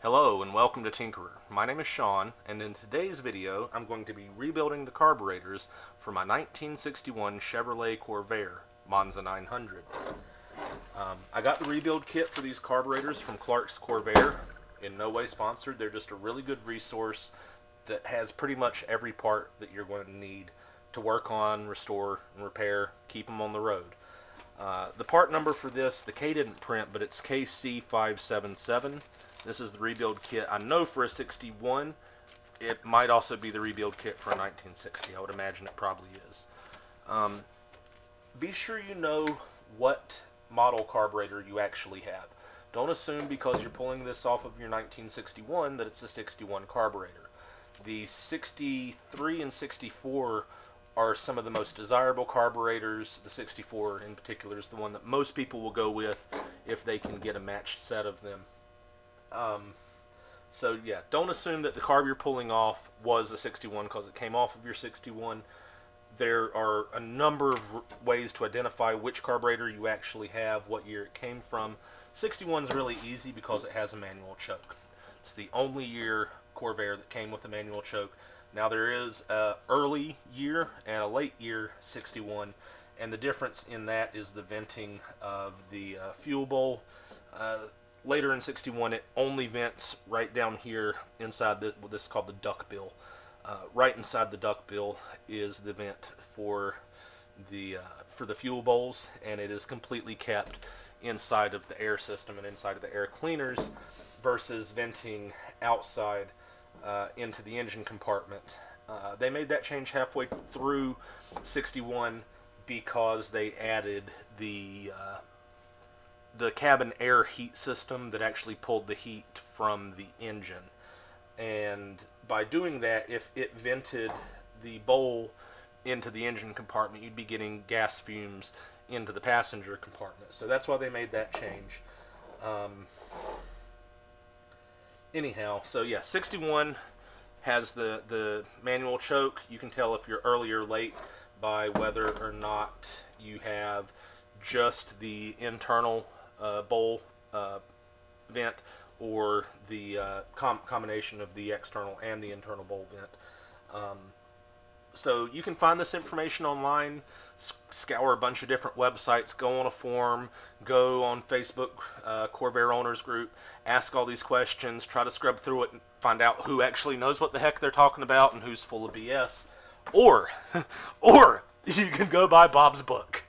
Hello and welcome to Tinkerer. My name is Sean, and in today's video I'm going to be rebuilding the carburetors for my 1961 Chevrolet Corvair Monza 900. I got the rebuild kit for these carburetors from Clark's Corvair. In no way sponsored, they're just a really good resource that has pretty much every part that you're going to need to work on, restore, and repair, keep them on the road. The part number for this, the K didn't print, but it's KC577. This is the rebuild kit. I know for a 61, it might also be the rebuild kit for a 1960. I would imagine it probably is. Be sure you know what model carburetor you actually have. Don't assume because you're pulling this off of your 1961 that it's a 61 carburetor. The 63 and 64 are some of the most desirable carburetors. The 64 in particular is the one that most people will go with if they can get a matched set of them. So yeah, don't assume that the carb you're pulling off was a 61 because it came off of your 61. There are a number of ways to identify which carburetor you actually have, what year it came from. 61 is really easy because it has a manual choke. It's the only year Corvair that came with a manual choke. Now there is a early year and a late year 61, and the difference in that is the venting of the fuel bowl. Later in 61, it only vents right down here inside what is called the duck bill. Right inside the duck bill is the vent for the fuel bowls, and it is completely kept inside of the air system and inside of the air cleaners versus venting outside into the engine compartment. They made that change halfway through 61 because they added the cabin air heat system that actually pulled the heat from the engine. And by doing that, if it vented the bowl into the engine compartment, you'd be getting gas fumes into the passenger compartment. So that's why they made that change. Anyhow, so yeah, 61 has the manual choke. You can tell if you're early or late by whether or not you have just the internal bowl vent or the combination of the external and the internal bowl vent. So you can find this information online, scour a bunch of different websites, go on a forum, go on Facebook, Corvair Owners Group, ask all these questions, try to scrub through it and find out who actually knows what the heck they're talking about and who's full of BS. Or you can go buy Bob's book.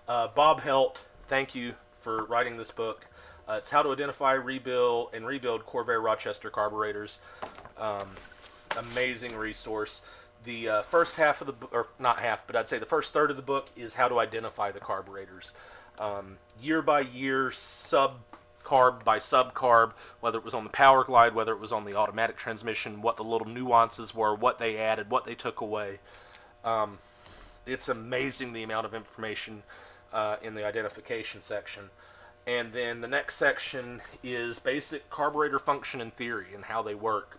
Bob Helt, thank you for writing this book. It's How to Identify, Rebuild Corvair Rochester Carburetors. Amazing resource. The first half of the book, or not half, but I'd say the first third of the book is how to identify the carburetors. Year by year, sub-carb by sub-carb, whether it was on the power glide, whether it was on the automatic transmission, what the little nuances were, what they added, what they took away. It's amazing the amount of information in the identification section. And then the next section is basic carburetor function and theory and how they work.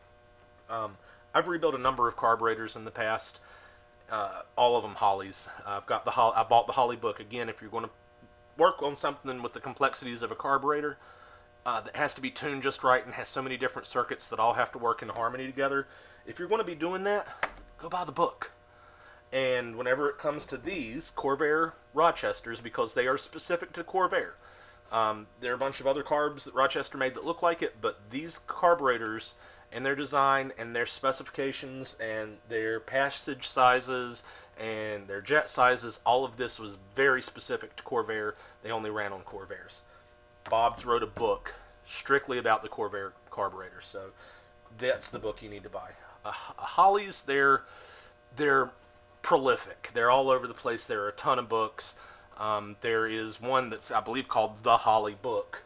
I've rebuilt a number of carburetors in the past, all of them Holleys. I bought the Holley book. Again, if you're going to work on something with the complexities of a carburetor that has to be tuned just right and has so many different circuits that all have to work in harmony together, if you're going to be doing that, go buy the book. And whenever it comes to these Corvair Rochesters, because they are specific to Corvair, there are a bunch of other carbs that Rochester made that look like it, but these carburetors and their design and their specifications and their passage sizes and their jet sizes, all of this was very specific to Corvair. They only ran on Corvairs. Bob's wrote a book strictly about the Corvair carburetor, so that's the book you need to buy. Holleys, they're prolific. They're all over the place. There are a ton of books. There is one that's, I believe, called The Holley Book.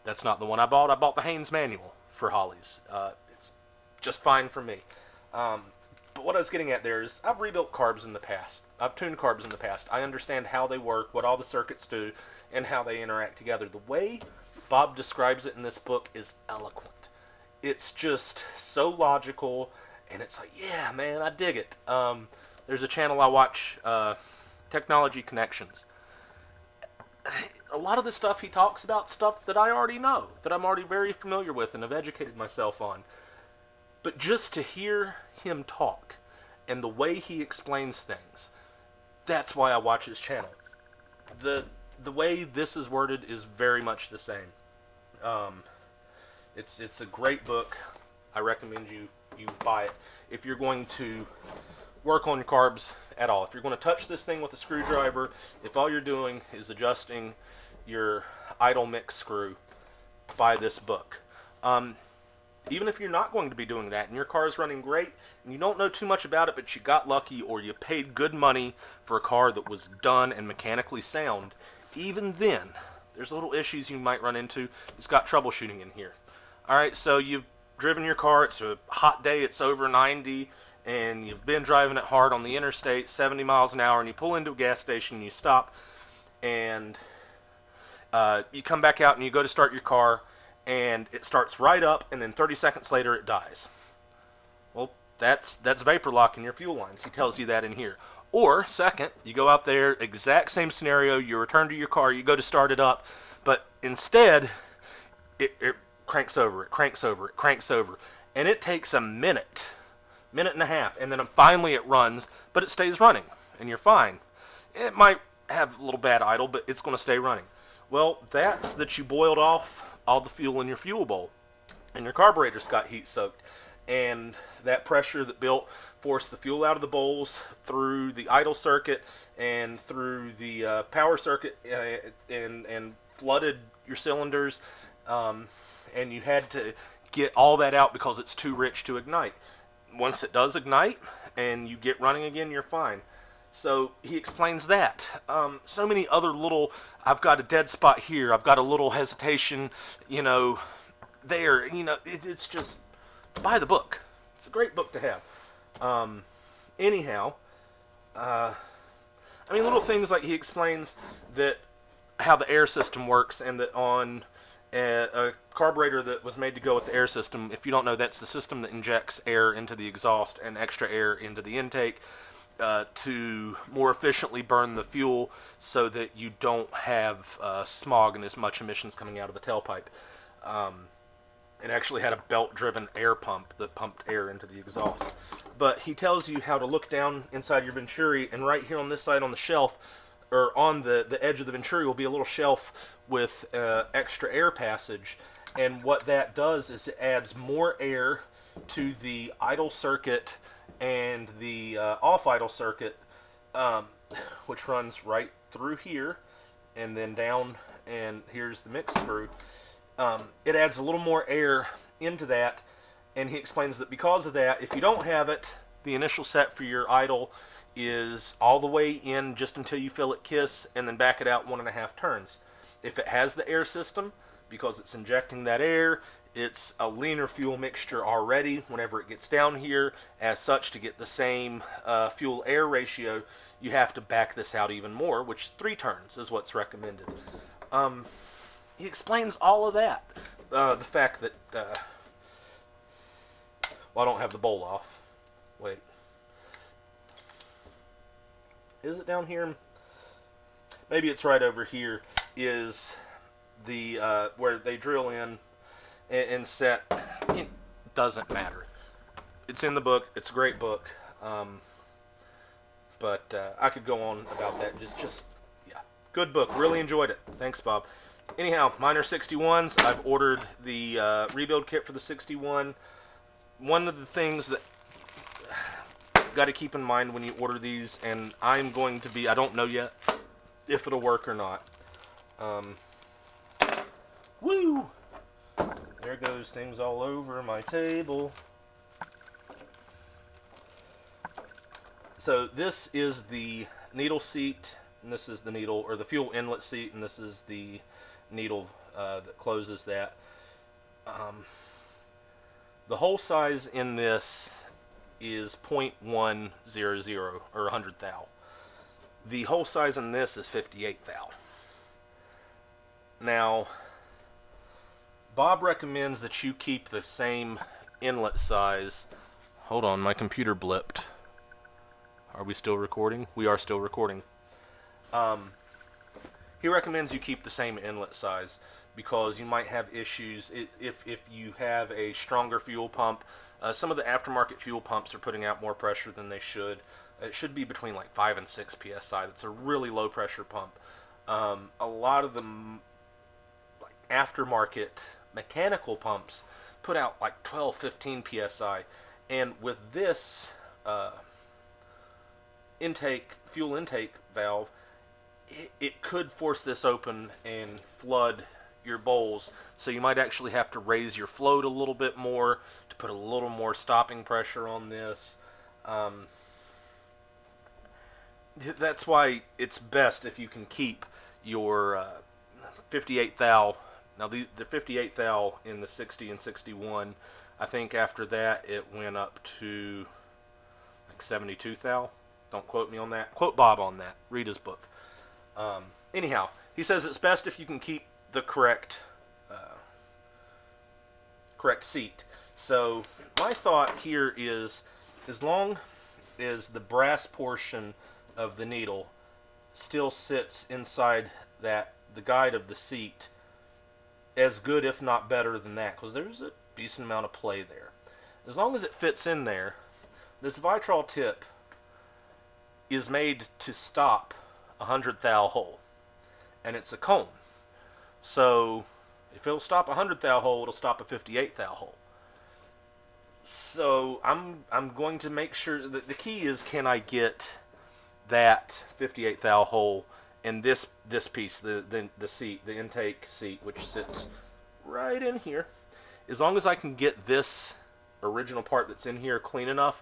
That's not the one I bought. I bought the Haynes Manual for Holleys. It's just fine for me. But what I was getting at there is I've rebuilt carbs in the past. I've tuned carbs in the past. I understand how they work, what all the circuits do, and how they interact together. The way Bob describes it in this book is eloquent. It's just so logical, and it's like, yeah, man, I dig it. There's a channel I watch, Technology Connections. a lot of the stuff he talks about, stuff that I already know, that I'm already very familiar with and have educated myself on. But just to hear him talk and the way he explains things, that's why I watch his channel. The way this is worded is very much the same. It's a great book. I recommend you buy it if you're going to work on your carbs at all. If you're going to touch this thing with a screwdriver, if all you're doing is adjusting your idle mix screw, buy this book. Even if you're not going to be doing that and your car is running great and you don't know too much about it, but you got lucky or you paid good money for a car that was done and mechanically sound, even then, there's little issues you might run into. It's got troubleshooting in here. Alright, so you've driven your car, it's a hot day, it's over 90, and you've been driving it hard on the interstate, 70 miles an hour, and you pull into a gas station and you stop, and you come back out and you go to start your car, and it starts right up, and then 30 seconds later it dies. Well, that's vapor lock in your fuel lines. He tells you that in here. Or, second, you go out there, exact same scenario, you return to your car, you go to start it up, but instead, it cranks over, and it takes a minute and a half, and then finally it runs, but it stays running, and you're fine. It might have a little bad idle, but it's going to stay running. Well, that's that you boiled off all the fuel in your fuel bowl, and your carburetor's got heat soaked, and that pressure that built forced the fuel out of the bowls through the idle circuit and through the power circuit, and flooded your cylinders, and you had to get all that out because it's too rich to ignite. Once it does ignite and you get running again, you're fine. So he explains that. So many other little, I've got a dead spot here, I've got a little hesitation, there. It's just, buy the book. It's a great book to have. Anyhow, little things like he explains that how the air system works, and that on a carburetor that was made to go with the air system, if you don't know, that's the system that injects air into the exhaust and extra air into the intake to more efficiently burn the fuel so that you don't have smog and as much emissions coming out of the tailpipe. It actually had a belt-driven air pump that pumped air into the exhaust. But he tells you how to look down inside your Venturi, and right here on this side on the shelf, or on the edge of the Venturi, will be a little shelf with extra air passage. And what that does is it adds more air to the idle circuit and the off idle circuit, which runs right through here and then down, and here's the mix screw. It adds a little more air into that, and he explains that because of that, if you don't have it, the initial set for your idle is all the way in just until you feel it kiss, and then back it out 1.5 turns. If it has the air system, because it's injecting that air, it's a leaner fuel mixture already whenever it gets down here. As such, to get the same fuel-air ratio, you have to back this out even more, which 3 turns is what's recommended. He explains all of that. The fact that... I don't have the bowl off. Wait. Is it down here? Maybe it's right over here. Is the where they drill in and set. It doesn't matter. It's in the book. It's a great book. But I could go on about that. Just yeah, good book. Really enjoyed it. Thanks, Bob. Anyhow, mine are 61s. I've ordered the rebuild kit for the 61. One of the things that got to keep in mind when you order these, and I'm going to be, I don't know yet if it'll work or not. Woo! There goes things all over my table. So this is the needle seat, and this is the needle, or the fuel inlet seat, and this is the needle that closes that. The hole size in this is 0.100, or 100 thou. The hole size in this is 58 thou. Now, Bob recommends that you keep the same inlet size. Hold on, my computer blipped. Are we still recording? We are still recording. he recommends you keep the same inlet size because you might have issues if you have a stronger fuel pump. Some of the aftermarket fuel pumps are putting out more pressure than they should. It should be between like 5 and 6 psi. That's a really low pressure pump. A lot of the like aftermarket mechanical pumps put out like 12, 15 psi, and with this fuel intake valve, it could force this open and flood your bowls, so you might actually have to raise your float a little bit more to put a little more stopping pressure on this. That's why it's best if you can keep your 58 thou. Now the 58 thou in the 60 and 61, I think after that it went up to like 72 thou. Don't quote me on that. Quote Bob on that. Read his book. Anyhow, he says it's best if you can keep the correct seat. So my thought here is, as long as the brass portion of the needle still sits inside the guide of the seat, as good if not better than that, because there's a decent amount of play there. As long as it fits in there, this Vitrol tip is made to stop a 100 thou hole, and it's a cone. So if it'll stop a 100 thou hole, it'll stop a 58 thou hole. So I'm going to make sure that the key is, can I get that 58 thou hole in this piece, the seat, the intake seat, which sits right in here. As long as I can get this original part that's in here clean enough,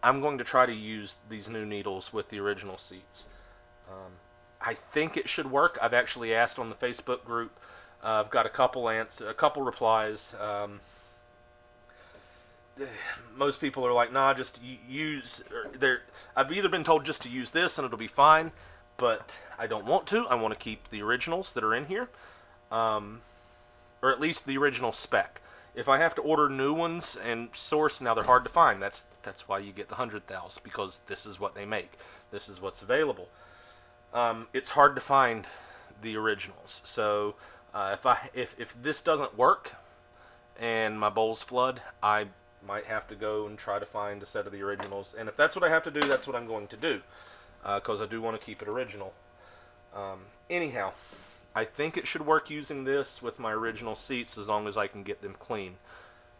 I'm going to try to use these new needles with the original seats. I think it should work. I've actually asked on the Facebook group. I've got a couple replies. Most people are like, nah, just use. I've either been told just to use this and it'll be fine, but I don't want to. I want to keep the originals that are in here, or at least the original spec. If I have to order new ones and source, now they're hard to find. That's why you get the 100 thous, because this is what they make. This is what's available. It's hard to find the originals. So if this doesn't work and my bowls flood, I might have to go and try to find a set of the originals. And if that's what I have to do, that's what I'm going to do, because I do want to keep it original. Anyhow, I think it should work using this with my original seats, as long as I can get them clean.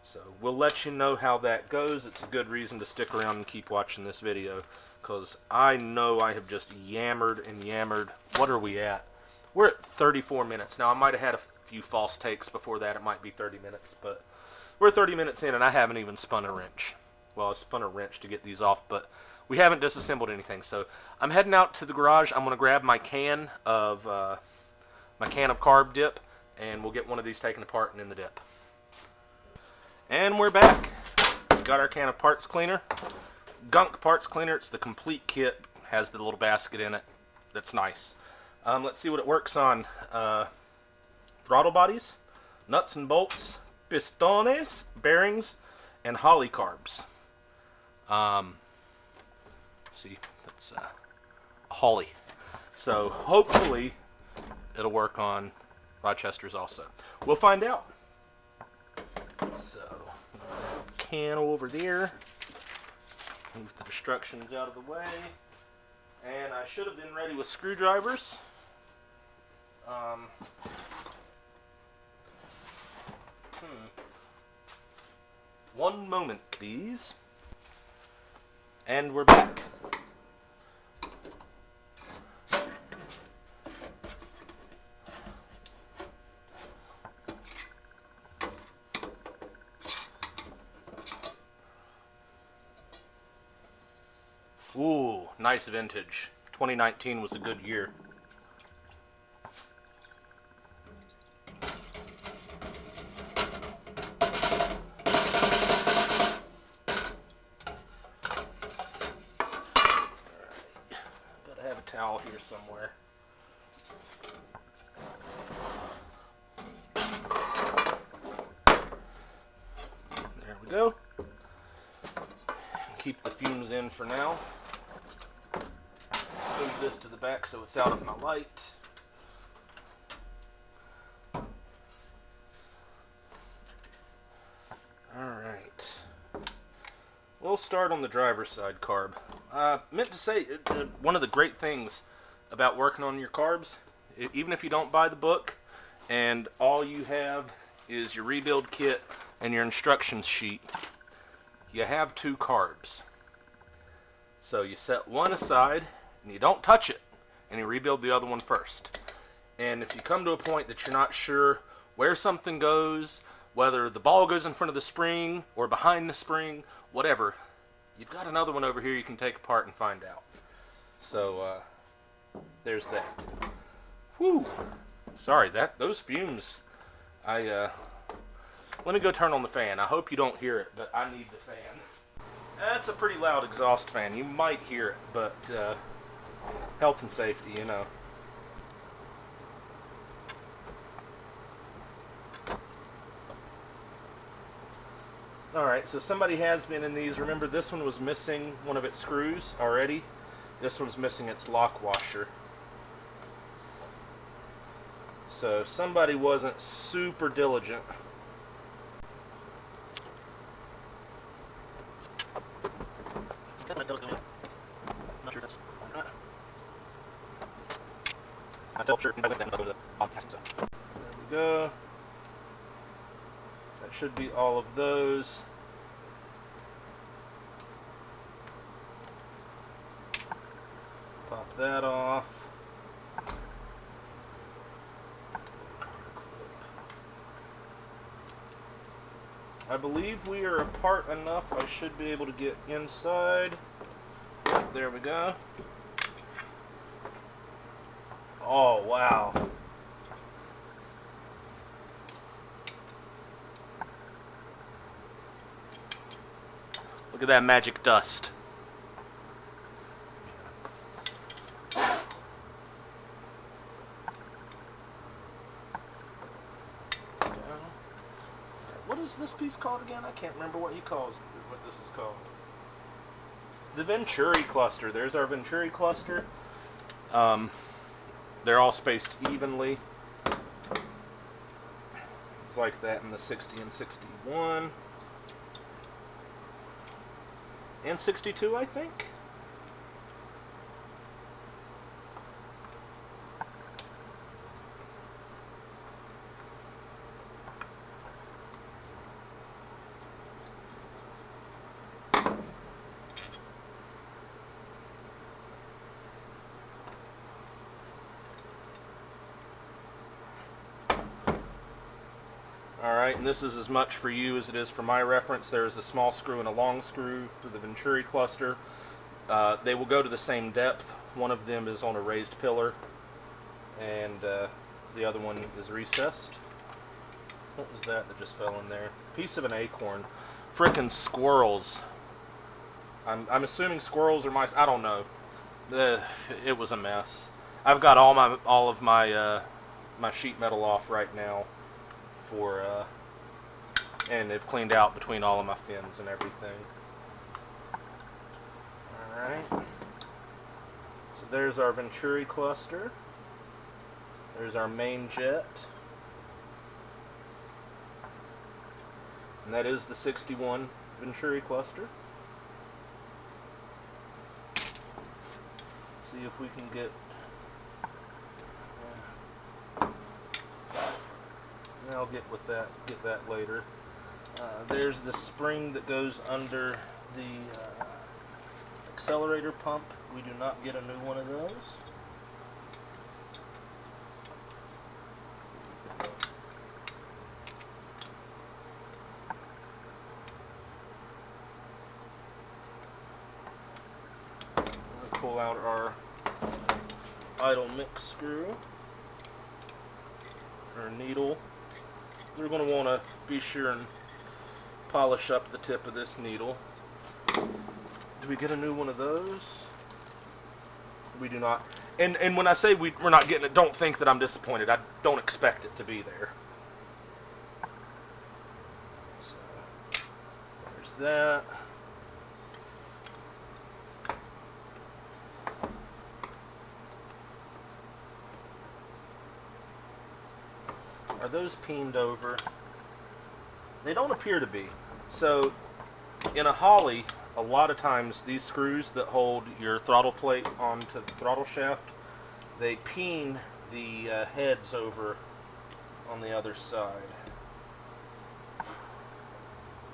So we'll let you know how that goes. It's a good reason to stick around and keep watching this video, because I know I have just yammered and yammered. What are we at? We're at 34 minutes. Now, I might have had a few false takes before that. It might be 30 minutes, but we're 30 minutes in and I haven't even spun a wrench. Well, I spun a wrench to get these off, but we haven't disassembled anything. So I'm heading out to the garage. I'm going to grab my can of carb dip, and we'll get one of these taken apart and in the dip. And we're back. Got our can of parts cleaner. It's Gunk parts cleaner. It's the complete kit. Has the little basket in it. That's nice. Let's see what it works on. Throttle bodies, nuts and bolts, pistones, bearings, and holly carbs. See, that's a holly. So hopefully it'll work on Rochester's also. We'll find out. So, can over there. Move the destructions out of the way. And I should have been ready with screwdrivers. One moment, please. And we're back. Ooh, nice vintage. 2019 was a good year. Gotta have a towel here somewhere. There we go. Keep the fumes in for now. Move this to the back so it's out of my light. start on the driver's side carb. Meant to say, one of the great things about working on your carbs, even if you don't buy the book, and all you have is your rebuild kit and your instruction sheet, you have 2 carbs. So you set one aside, and you don't touch it, and you rebuild the other one first. And if you come to a point that you're not sure where something goes, whether the ball goes in front of the spring or behind the spring, whatever, you've got another one over here you can take apart and find out. So, there's that. Whew. Sorry, those fumes. Let me go turn on the fan. I hope you don't hear it, but I need the fan. That's a pretty loud exhaust fan. You might hear it, but health and safety, you know. Alright, so somebody has been in these. Remember, this one was missing one of its screws already. This one's missing its lock washer. So somebody wasn't super diligent. There we go. That should be all of those. Pop that off. I believe we are apart enough. I should be able to get inside. Yep, there we go. Oh, wow. Look at that magic dust. What is this piece called again? I can't remember what what this is called. The Venturi cluster. There's our Venturi cluster. They're all spaced evenly. It's like that in the 60 and 61. And 62, I think. Alright, and this is as much for you as it is for my reference. There is a small screw and a long screw for the Venturi cluster. They will go to the same depth. One of them is on a raised pillar, and the other one is recessed. What was that just fell in there? Piece of an acorn. Frickin' squirrels. I'm assuming squirrels or mice. I don't know. It was a mess. I've got all of my my sheet metal off right now. And they've cleaned out between all of my fins and everything. Alright. So there's our Venturi cluster. There's our main jet. And that is the 61 Venturi cluster. See if we can get... I'll get that later. There's the spring that goes under the accelerator pump. We do not get a new one of those. We'll pull out our idle mix screw, or needle. We're going to want to be sure and polish up the tip of this needle. Do we get a new one of those? We do not. And when I say we're not getting it, don't think that I'm disappointed. I don't expect it to be there. So, there's that. Are those peened over? They don't appear to be. So, in a Holly, a lot of times these screws that hold your throttle plate onto the throttle shaft, they peen the heads over on the other side.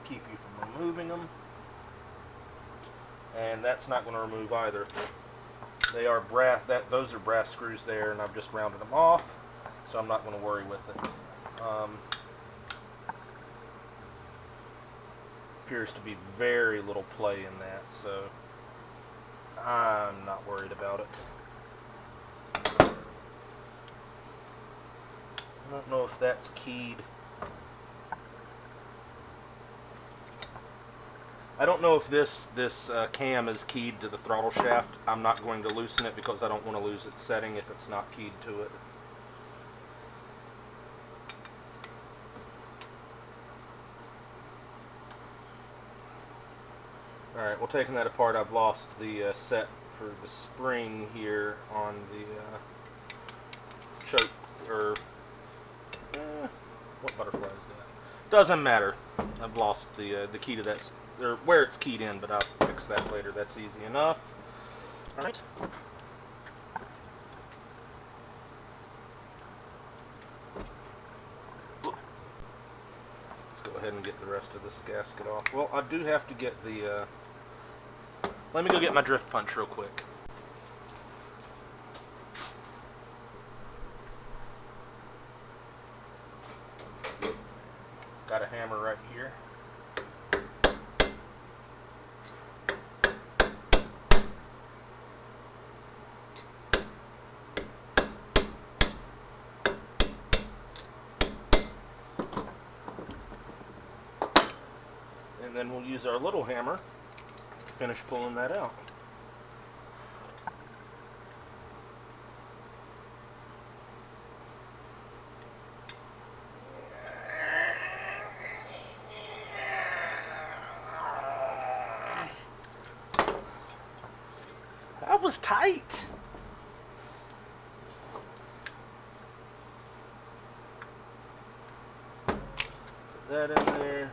Keep you from removing them. And that's not going to remove either. They are brass. Those are brass screws there, and I've just rounded them off, so I'm not going to worry with it. Appears to be very little play in that, so I'm not worried about it. I don't know if that's keyed. I don't know if this cam is keyed to the throttle shaft. I'm not going to loosen it because I don't want to lose its setting if it's not keyed to it. Alright, well, taking that apart, I've lost the set for the spring here on the choke, or what butterfly is that? Doesn't matter. I've lost the key to that, or where it's keyed in, but I'll fix that later. That's easy enough. Alright. Let's go ahead and get the rest of this gasket off. Well, I do have to get the... let me go get my drift punch real quick. Got a hammer right here. And then we'll use our little hammer to finish pulling that out. That was tight. Put that in there.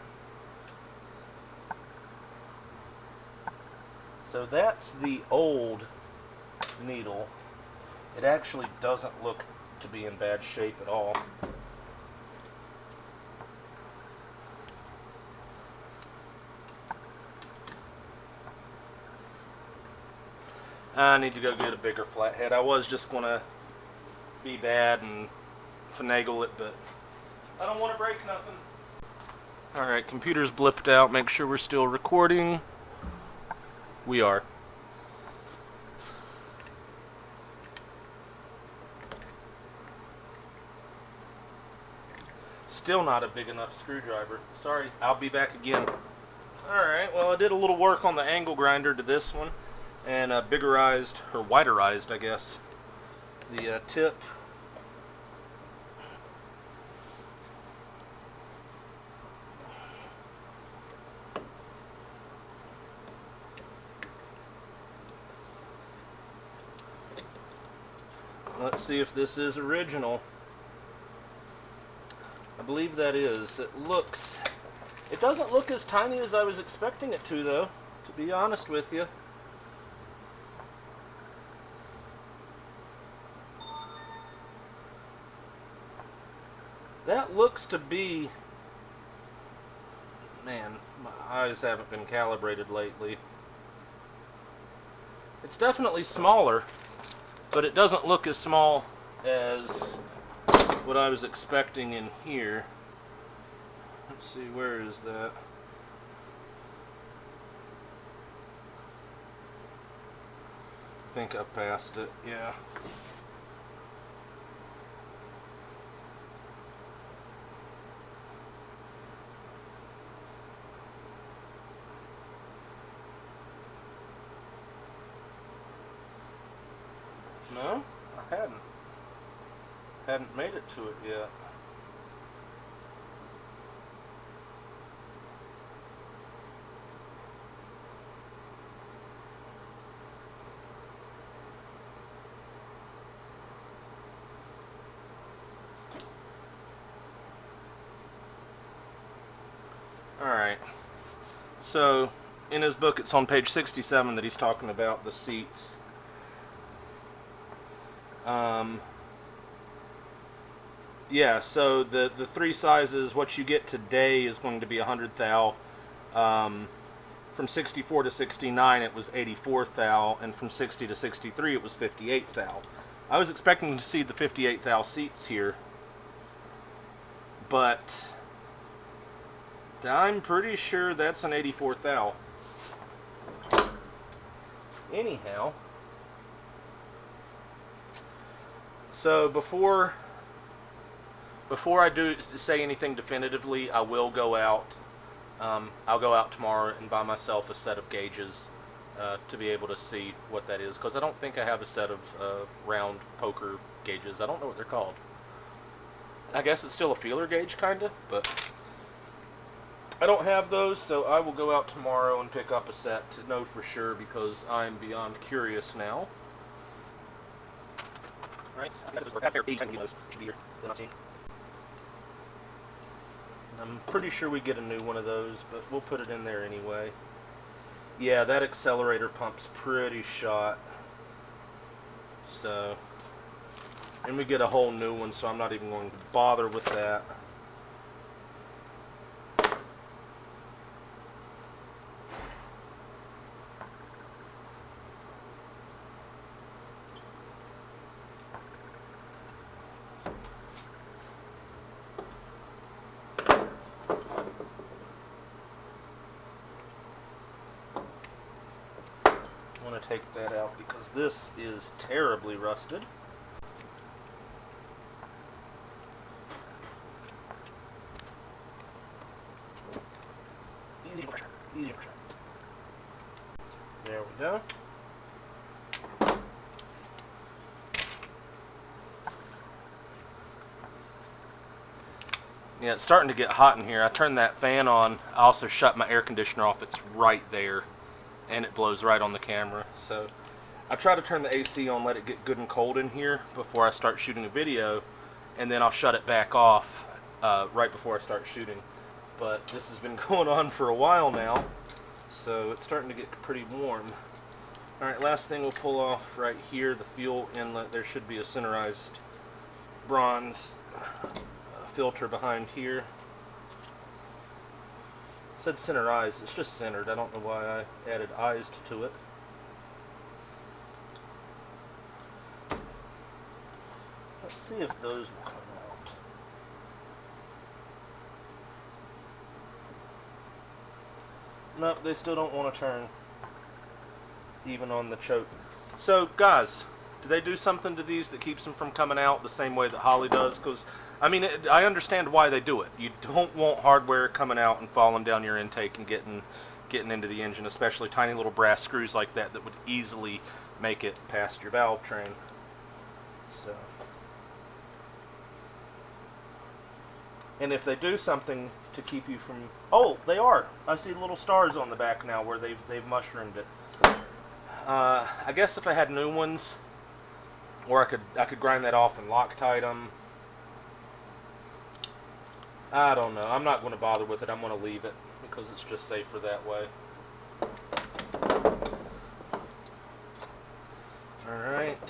So that's the old needle. It actually doesn't look to be in bad shape at all. I need to go get a bigger flathead. I was just going to be bad and finagle it, but I don't want to break nothing. Alright, computer's blipped out. Make sure we're still recording. We are. Still not a big enough screwdriver. Sorry, I'll be back again. Alright, well, I did a little work on the angle grinder to this one, and biggerized, or widerized, I guess, the tip. Let's see if this is original. I believe that is. It doesn't look as tiny as I was expecting it to, though, to be honest with you. That looks to be... Man, my eyes haven't been calibrated lately. It's definitely smaller, but it doesn't look as small as what I was expecting in here. Let's see, where is that? I think I've passed it, yeah. No, I hadn't. Hadn't made it to it yet. Alright, so in his book, it's on page 67 that he's talking about the seats. Yeah, so the three sizes, what you get today is going to be 100 thou. From 64 to 69 it was 84 thou, and from 60 to 63 it was 58 thou. I was expecting to see the 58 thou seats here, but I'm pretty sure that's an 84 thou. Anyhow, so before I do say anything definitively, I will go out. I'll go out tomorrow and buy myself a set of gauges to be able to see what that is, because I don't think I have a set of round poker gauges. I don't know what they're called. I guess it's still a feeler gauge, kind of, but I don't have those, so I will go out tomorrow and pick up a set to know for sure, because I'm beyond curious now. Alright, should be here. I'm pretty sure we get a new one of those, but we'll put it in there anyway. Yeah, that accelerator pump's pretty shot. So, and we get a whole new one, so I'm not even going to bother with that. I'm going to take that out because this is terribly rusted. Easy pressure. Easy pressure. There we go. Yeah, it's starting to get hot in here. I turned that fan on. I also shut my air conditioner off. It's right there, and it blows right on the camera. So I try to turn the AC on, let it get good and cold in here before I start shooting a video, and then I'll shut it back off right before I start shooting. But this has been going on for a while now, so it's starting to get pretty warm. Alright, last thing we'll pull off right here, the fuel inlet. There should be a centerized bronze filter behind here. It said centerized, it's just centered. I don't know why I added eyes to it. Let's see if those will come out. Nope, they still don't want to turn, even on the choke. So guys, do they do something to these that keeps them from coming out the same way that Holley does? Because I mean, I understand why they do it. You don't want hardware coming out and falling down your intake and getting into the engine, especially tiny little brass screws like that that would easily make it past your valve train. So, and if they do something to keep you from, oh, they are. I see little stars on the back now where they've mushroomed it. I guess if I had new ones, or I could grind that off and Loctite them. I don't know. I'm not going to bother with it. I'm going to leave it because it's just safer that way. Alright.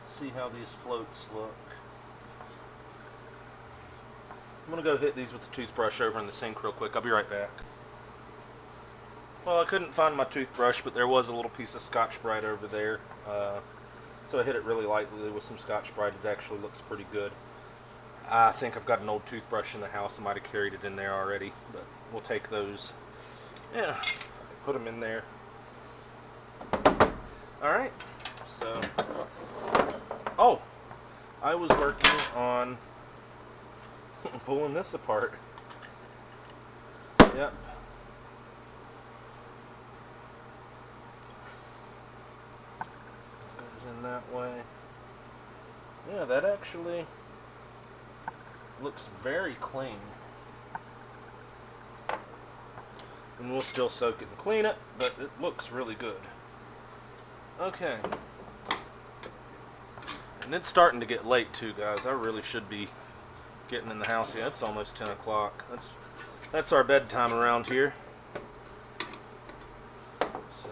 See how these floats look. I'm going to go hit these with the toothbrush over in the sink real quick. I'll be right back. Well, I couldn't find my toothbrush, but there was a little piece of Scotch-Brite over there. So I hit it really lightly with some Scotch-Brite. It actually looks pretty good. I think I've got an old toothbrush in the house. I might have carried it in there already, but we'll take those. Yeah, I can put them in there. Alright, so... Oh! I was working on pulling this apart. Yep. That way. Yeah, that actually looks very clean. And we'll still soak it and clean it, but it looks really good. Okay. And it's starting to get late too, guys. I really should be getting in the house. Yeah, it's almost 10 o'clock. That's our bedtime around here. So,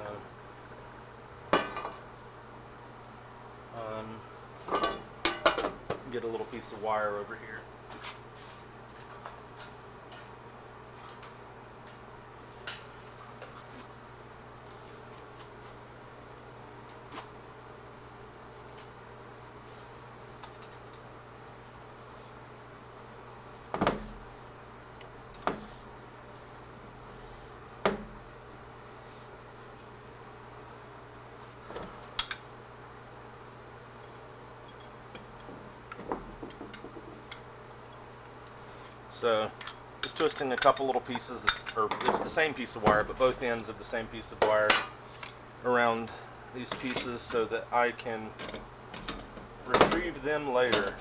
get a little piece of wire over here. So, just twisting a couple little pieces, or it's the same piece of wire, but both ends of the same piece of wire around these pieces so that I can retrieve them later.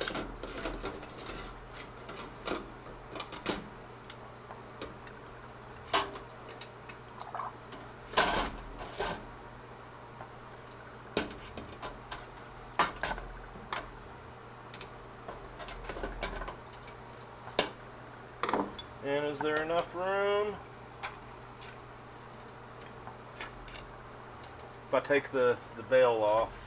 And is there enough room? If I take the bail off,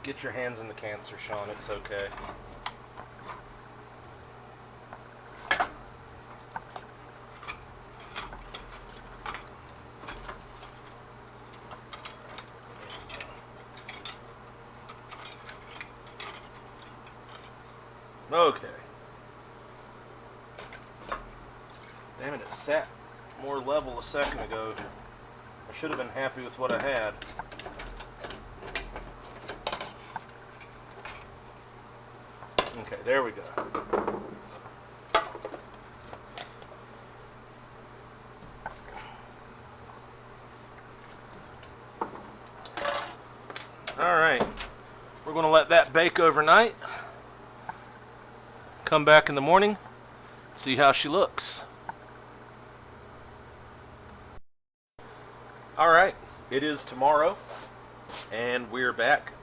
get your hands in the cancer, Sean. It's okay. Okay. Damn it, it sat more level a second ago. I should have been happy with what I had. Okay, there we go. Alright, we're going to let that bake overnight. Come back in the morning, see how she looks. Alright, it is tomorrow, and we're back.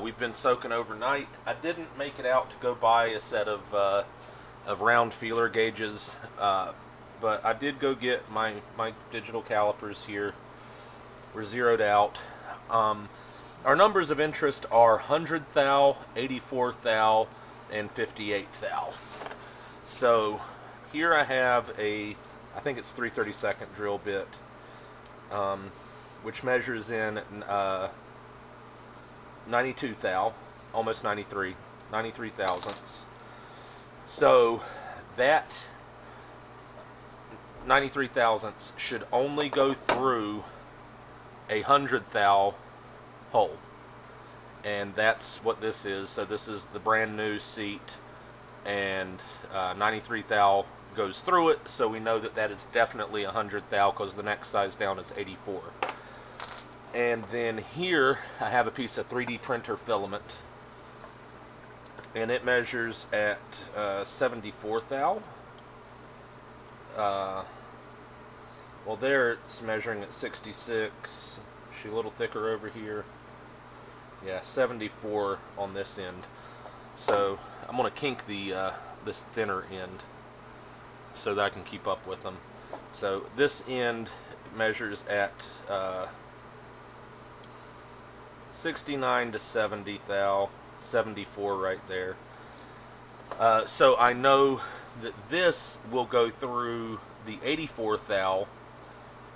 We've been soaking overnight. I didn't make it out to go buy a set of round feeler gauges, but I did go get my digital calipers here. We're zeroed out. Our numbers of interest are 100 thou, 84 thou, and 58 thou. So here I have I think it's 3/32 drill bit, which measures in 92 thou, almost 93 thousandths. So that 93 thousandths should only go through 100 thou hole, and that's what this is. So this is the brand new seat, and 93 thou goes through it, so we know that that is definitely 100 thou because the next size down is 84. And then here I have a piece of 3D printer filament, and it measures at 74 thou. Well, there it's measuring at 66. She's a little thicker over here. Yeah, 74 on this end. So I'm going to kink the this thinner end so that I can keep up with them. So this end measures at 69 to 70 thou, 74 right there. So I know that this will go through the 84 thou,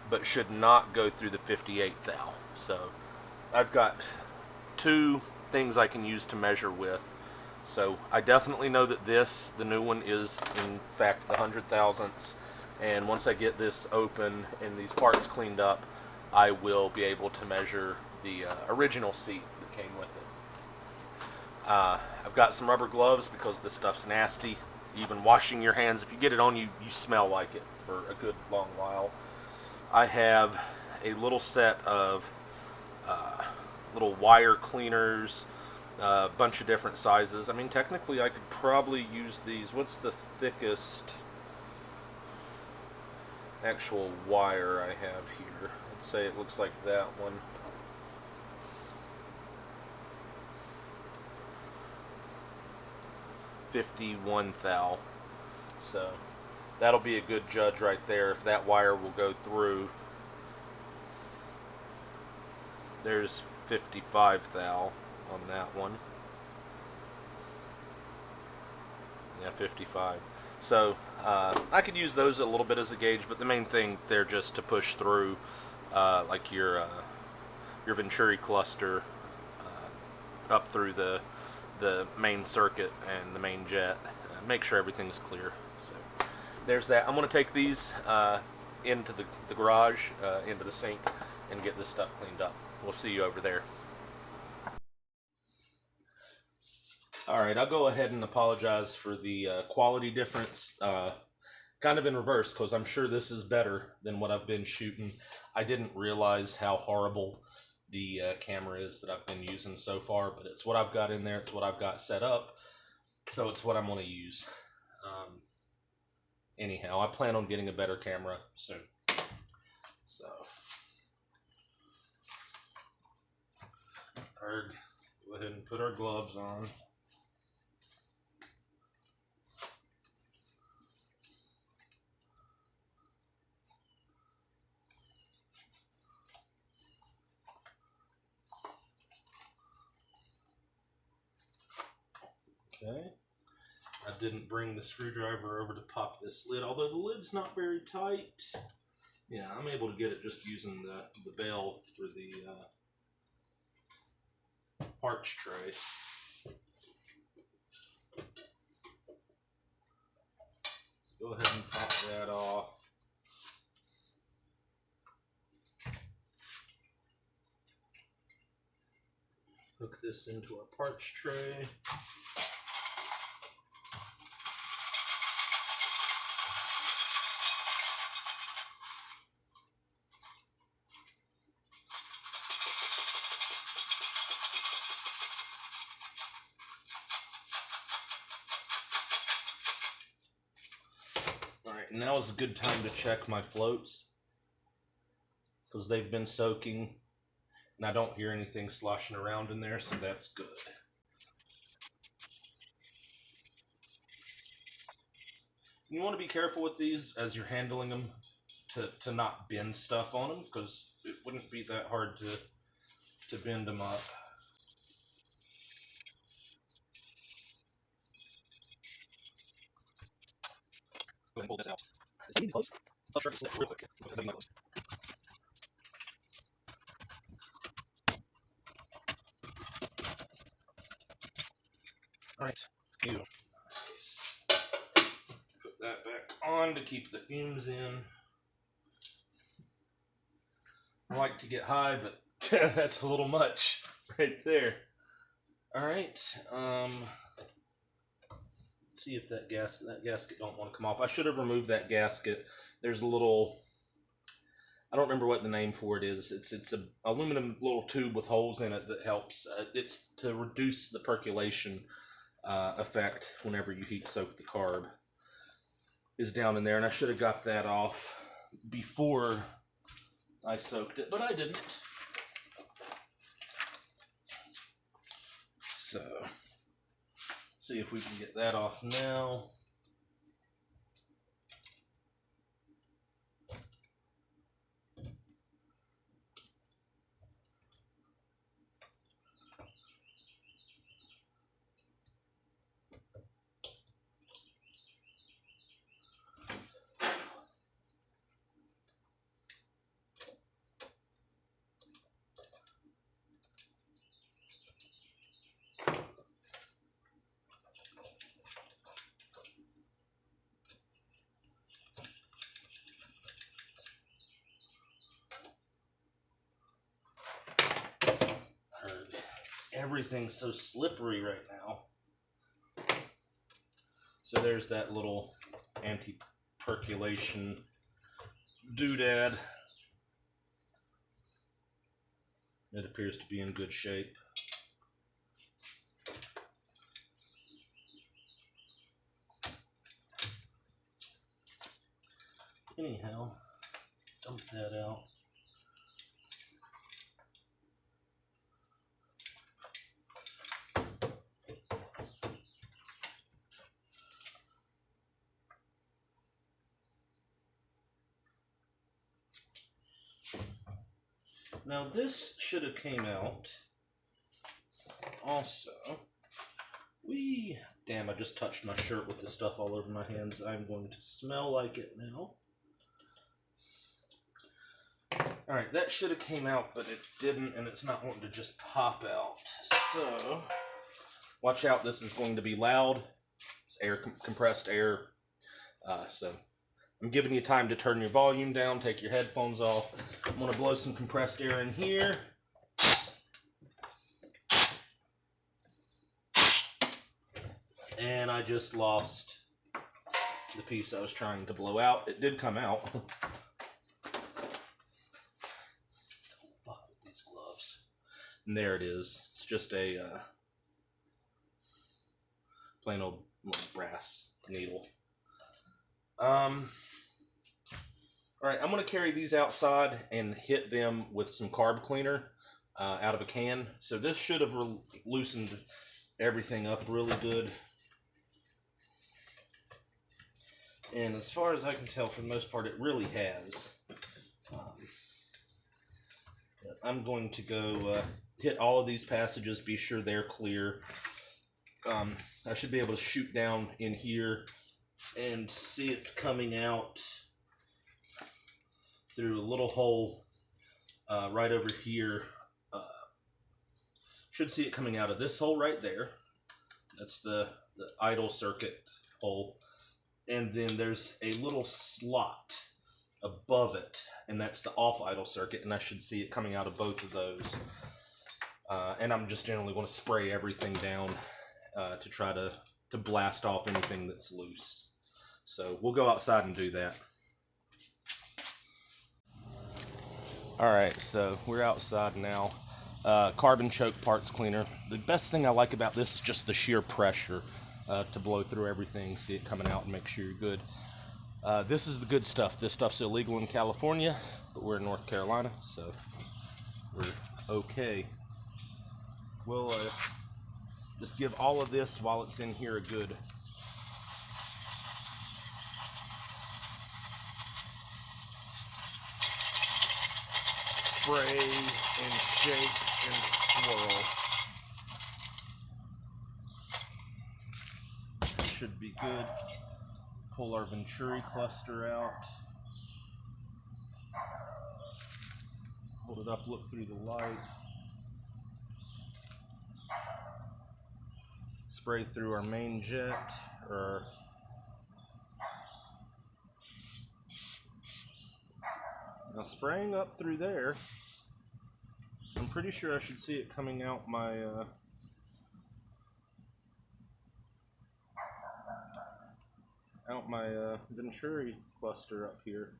but should not go through the 58 thou. So I've got two things I can use to measure with. So I definitely know that this, the new one, is in fact the 100 thousandths. And once I get this open and these parts cleaned up, I will be able to measure the original seat that came with it. I've got some rubber gloves because this stuff's nasty. Even washing your hands, if you get it on you, you smell like it for a good long while. I have a little set of little wire cleaners, a bunch of different sizes. I mean, technically, I could probably use these. What's the thickest actual wire I have here? Let's say it looks like that one. 51 thou. So that'll be a good judge right there if that wire will go through. There's 55 thou on that one. Yeah, 55. So I could use those a little bit as a gauge, but the main thing they're just to push through like your Venturi cluster up through the main circuit and the main jet. Make sure everything's clear. So there's that. I'm going to take these into the garage, into the sink, and get this stuff cleaned up. We'll see you over there. Alright, I'll go ahead and apologize for the quality difference. Kind of in reverse, because I'm sure this is better than what I've been shooting. I didn't realize how horrible the camera is that I've been using so far, but it's what I've got in there, it's what I've got set up, so it's what I'm going to use. Anyhow, I plan on getting a better camera soon. So, go ahead and put our gloves on. Okay. I didn't bring the screwdriver over to pop this lid, although the lid's not very tight. Yeah, I'm able to get it just using the bell for the parch tray. Go ahead and pop that off. Hook this into our parch tray. Alright, now is a good time to check my floats, because they've been soaking and I don't hear anything sloshing around in there, so that's good. You want to be careful with these as you're handling them to not bend stuff on them, because it wouldn't be that hard to bend them up. Go ahead and pull this out. Is it close? I'll try to slip real quick. Alright, you. Nice. Put that back on to keep the fumes in. I like to get high, but that's a little much right there. Alright, see if that gasket don't want to come off. I should have removed that gasket. There's a little, I don't remember what the name for it is. It's a aluminum little tube with holes in it that helps. It's to reduce the percolation effect whenever you heat soak the carb. Is down in there, and I should have got that off before I soaked it, but I didn't. So, see if we can get that off now. Everything's so slippery right now. So there's that little anti-percolation doodad. It appears to be in good shape. Anyhow, dump that out. Now this should have came out also. Damn, I just touched my shirt with this stuff all over my hands. I'm going to smell like it now. Alright, that should have came out, but it didn't, and it's not wanting to just pop out. So, watch out, this is going to be loud. It's air, compressed air. So, I'm giving you time to turn your volume down, take your headphones off. I'm going to blow some compressed air in here. And I just lost the piece I was trying to blow out. It did come out. Fuck with these gloves. And there it is. It's just a plain old brass needle. Alright, I'm going to carry these outside and hit them with some carb cleaner out of a can. So this should have loosened everything up really good. And as far as I can tell, for the most part, it really has. I'm going to go hit all of these passages, be sure they're clear. I should be able to shoot down in here and see it coming out through a little hole right over here. Should see it coming out of this hole right there. That's the idle circuit hole. And then there's a little slot above it, and that's the off idle circuit, and I should see it coming out of both of those. And I'm just generally going to spray everything down to try to blast off anything that's loose. So we'll go outside and do that. Alright, so we're outside now. Carbon choke parts cleaner. The best thing I like about this is just the sheer pressure to blow through everything, see it coming out and make sure you're good. This is the good stuff. This stuff's illegal in California, but we're in North Carolina, so we're okay. We'll just give all of this while it's in here a good spray and shake and swirl. Should be good. Pull our Venturi cluster out. Hold it up, look through the light. Spray through our main jet, now spraying up through there, I'm pretty sure I should see it coming out my Venturi cluster up here.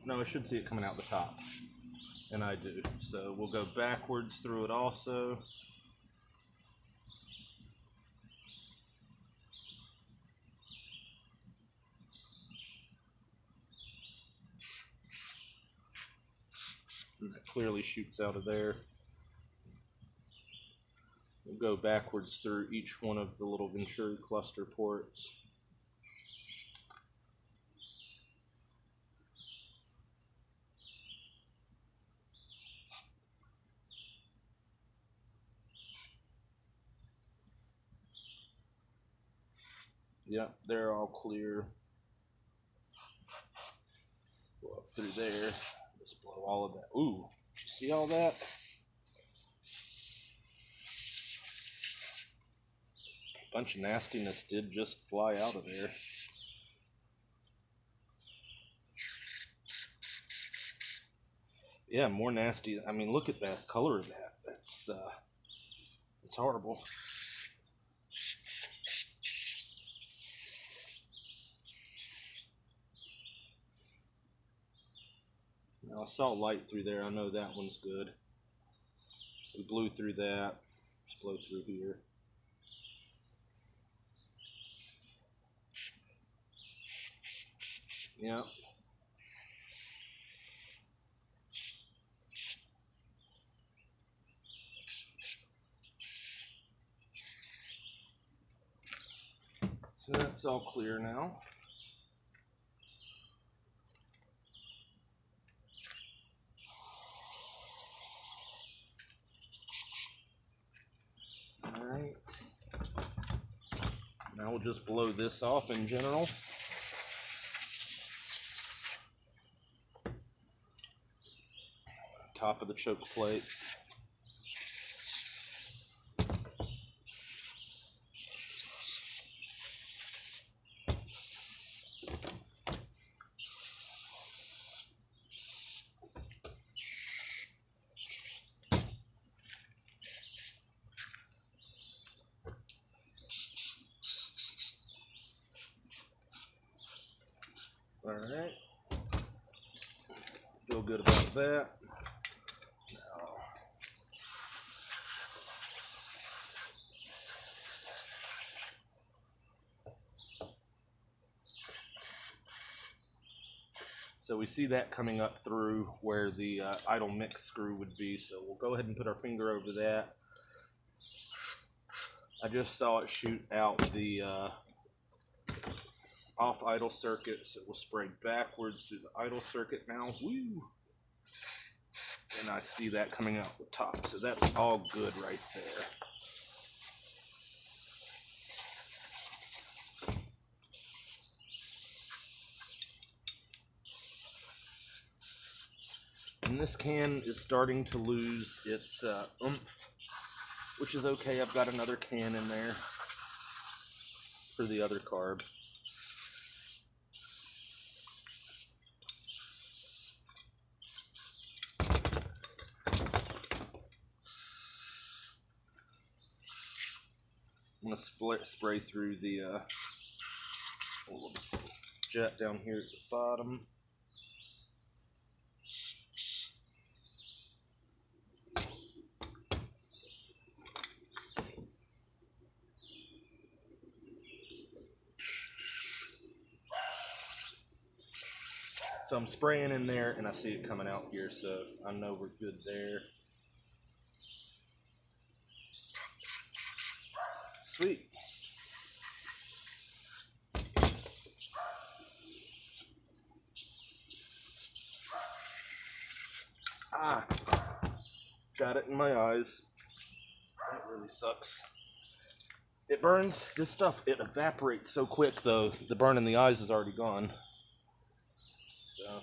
No, I should see it coming out the top, and I do. So we'll go backwards through it also. And that clearly shoots out of there. We'll go backwards through each one of the little Venturi cluster ports. Yep, they're all clear. Go up through there. Just blow all of that. Ooh, did you see all that? A bunch of nastiness did just fly out of there. Yeah, more nasty. I mean, look at that color of that. That's it's horrible. Now I saw light through there. I know that one's good. We blew through that. Just blow through here. Yep. So that's all clear now. Alright. Now we'll just blow this off in general. Top of the choke plate. Alright. Feel good about that. So we see that coming up through where the idle mix screw would be, so we'll go ahead and put our finger over that. I just saw it shoot out the off idle circuit, so it will spray backwards through the idle circuit now. Woo! And I see that coming out the top, so that's all good right there. And this can is starting to lose its oomph, which is okay. I've got another can in there for the other carb. I'm going to spray through the jet down here at the bottom. So I'm spraying in there and I see it coming out here, so I know we're good there. Sweet. Ah, got it in my eyes. That really sucks. It burns. This stuff, it evaporates so quick though. The burn in the eyes is already gone. So.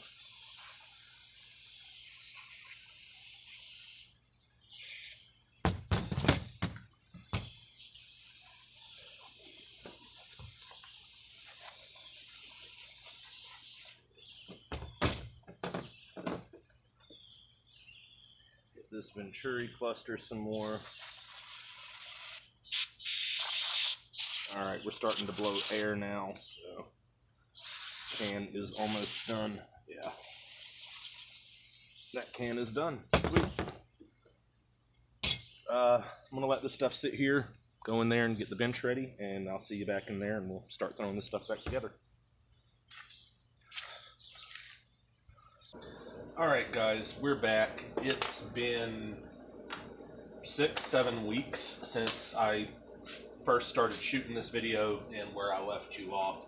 Get this Venturi cluster some more. Alright, we're starting to blow air now, so can is almost done. Yeah. That can is done. Sweet. I'm going to let this stuff sit here, go in there and get the bench ready, and I'll see you back in there and we'll start throwing this stuff back together. Alright guys, we're back. It's been 6-7 weeks since I first started shooting this video and where I left you off.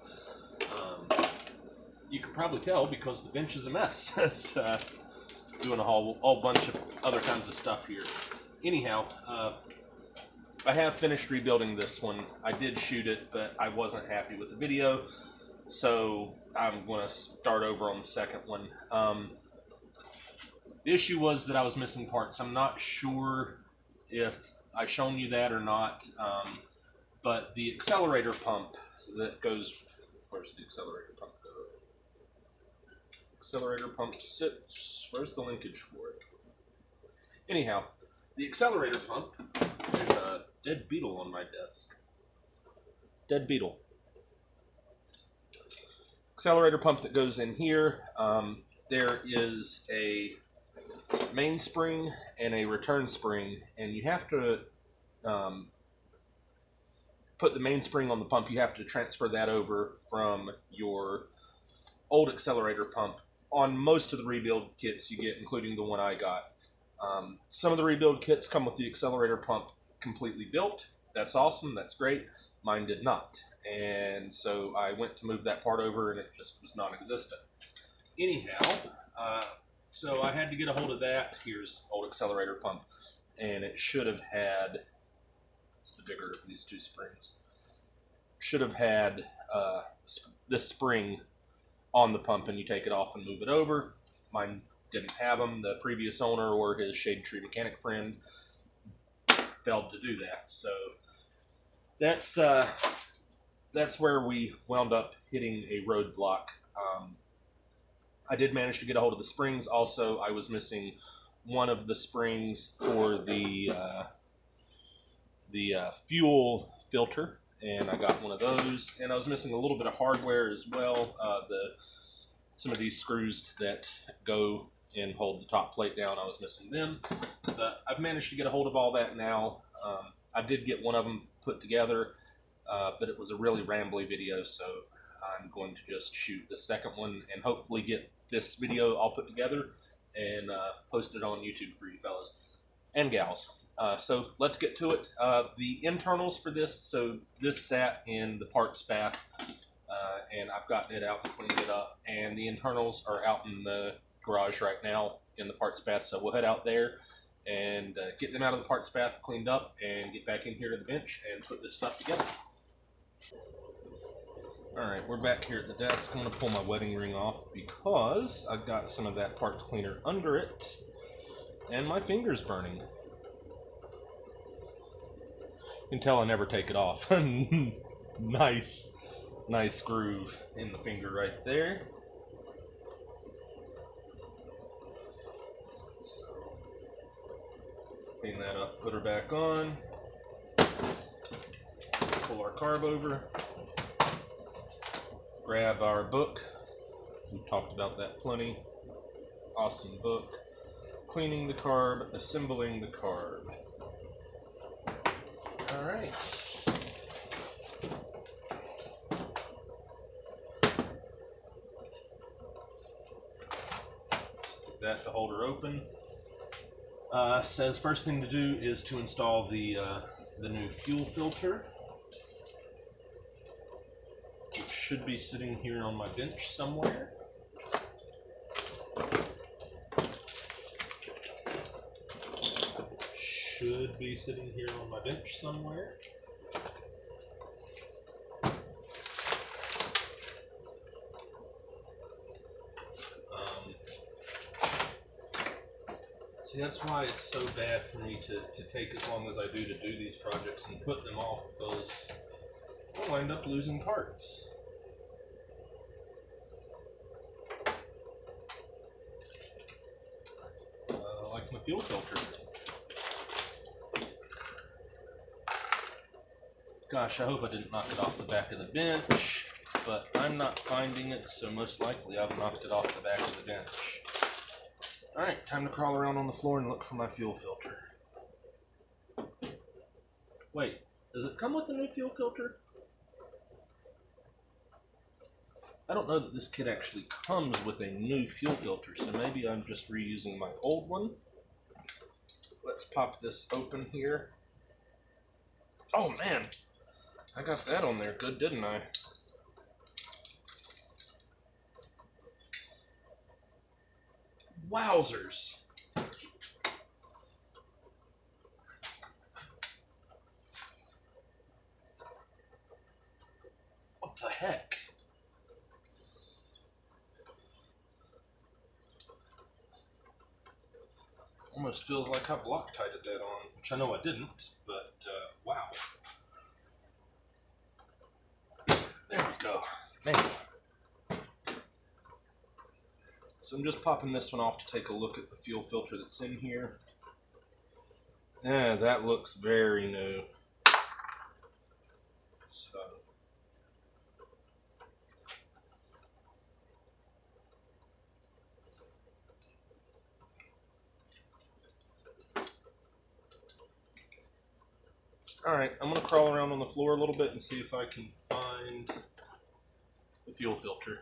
You can probably tell because the bench is a mess. It's doing a whole bunch of other kinds of stuff here. Anyhow, I have finished rebuilding this one. I did shoot it, but I wasn't happy with the video, so I'm going to start over on the second one. The issue was that I was missing parts. I'm not sure if I've shown you that or not, but the accelerator pump that goes... Where's the accelerator pump go? Accelerator pump sits... Where's the linkage for it? Anyhow, the accelerator pump... There's a dead beetle on my desk. Dead beetle. Accelerator pump that goes in here. there is a mainspring and a return spring, and you have to put the mainspring on the pump. You have to transfer that over from your old accelerator pump on most of the rebuild kits you get, including the one I got. Some of the rebuild kits come with the accelerator pump completely built. That's awesome. That's great. Mine did not. And so I went to move that part over, and it just was non-existent. Anyhow, so I had to get a hold of that. Here's old accelerator pump. And it should have had, it's the bigger of these two springs, should have had this spring on the pump, and you take it off and move it over. Mine didn't have them. The previous owner or his shade tree mechanic friend failed to do that. So that's where we wound up hitting a roadblock. I did manage to get a hold of the springs. Also, I was missing one of the springs for the fuel filter, and I got one of those. And I was missing a little bit of hardware as well. Some of these screws that go and hold the top plate down, I was missing them. But I've managed to get a hold of all that now. I did get one of them put together, but it was a really rambly video, so I'm going to just shoot the second one and hopefully get this video all put together and post it on YouTube for you fellas and gals. So let's get to it. The internals for this, so this sat in the parts bath, and I've gotten it out and cleaned it up, and the internals are out in the garage right now in the parts bath, so we'll head out there and get them out of the parts bath cleaned up and get back in here to the bench and put this stuff together. Alright, we're back here at the desk. I'm going to pull my wedding ring off because I've got some of that parts cleaner under it and my finger's burning. You can tell I never take it off. Nice groove in the finger right there. So, clean that up, put her back on. Pull our carb over. Grab our book. We've talked about that plenty. Awesome book. Cleaning the carb, assembling the carb. Alright. Stick that to hold her open. Says first thing to do is to install the new fuel filter. Should be sitting here on my bench somewhere. Should be sitting here on my bench somewhere. See, that's why it's so bad for me to take as long as I do to do these projects and put them off, because I'll end up losing parts. Like my fuel filter. Gosh, I hope I didn't knock it off the back of the bench, but I'm not finding it, so most likely I've knocked it off the back of the bench. Alright, time to crawl around on the floor and look for my fuel filter. Wait, does it come with a new fuel filter? I don't know that this kit actually comes with a new fuel filter, so maybe I'm just reusing my old one. Let's pop this open here. Oh man, I got that on there good, didn't I? Wowzers! What the heck? Almost feels like I've Loctited that on, which I know I didn't, but wow. There we go. Man. So I'm just popping this one off to take a look at the fuel filter that's in here. Yeah, that looks very new. So Alright, I'm going to crawl around on the floor a little bit and see if I can find the fuel filter.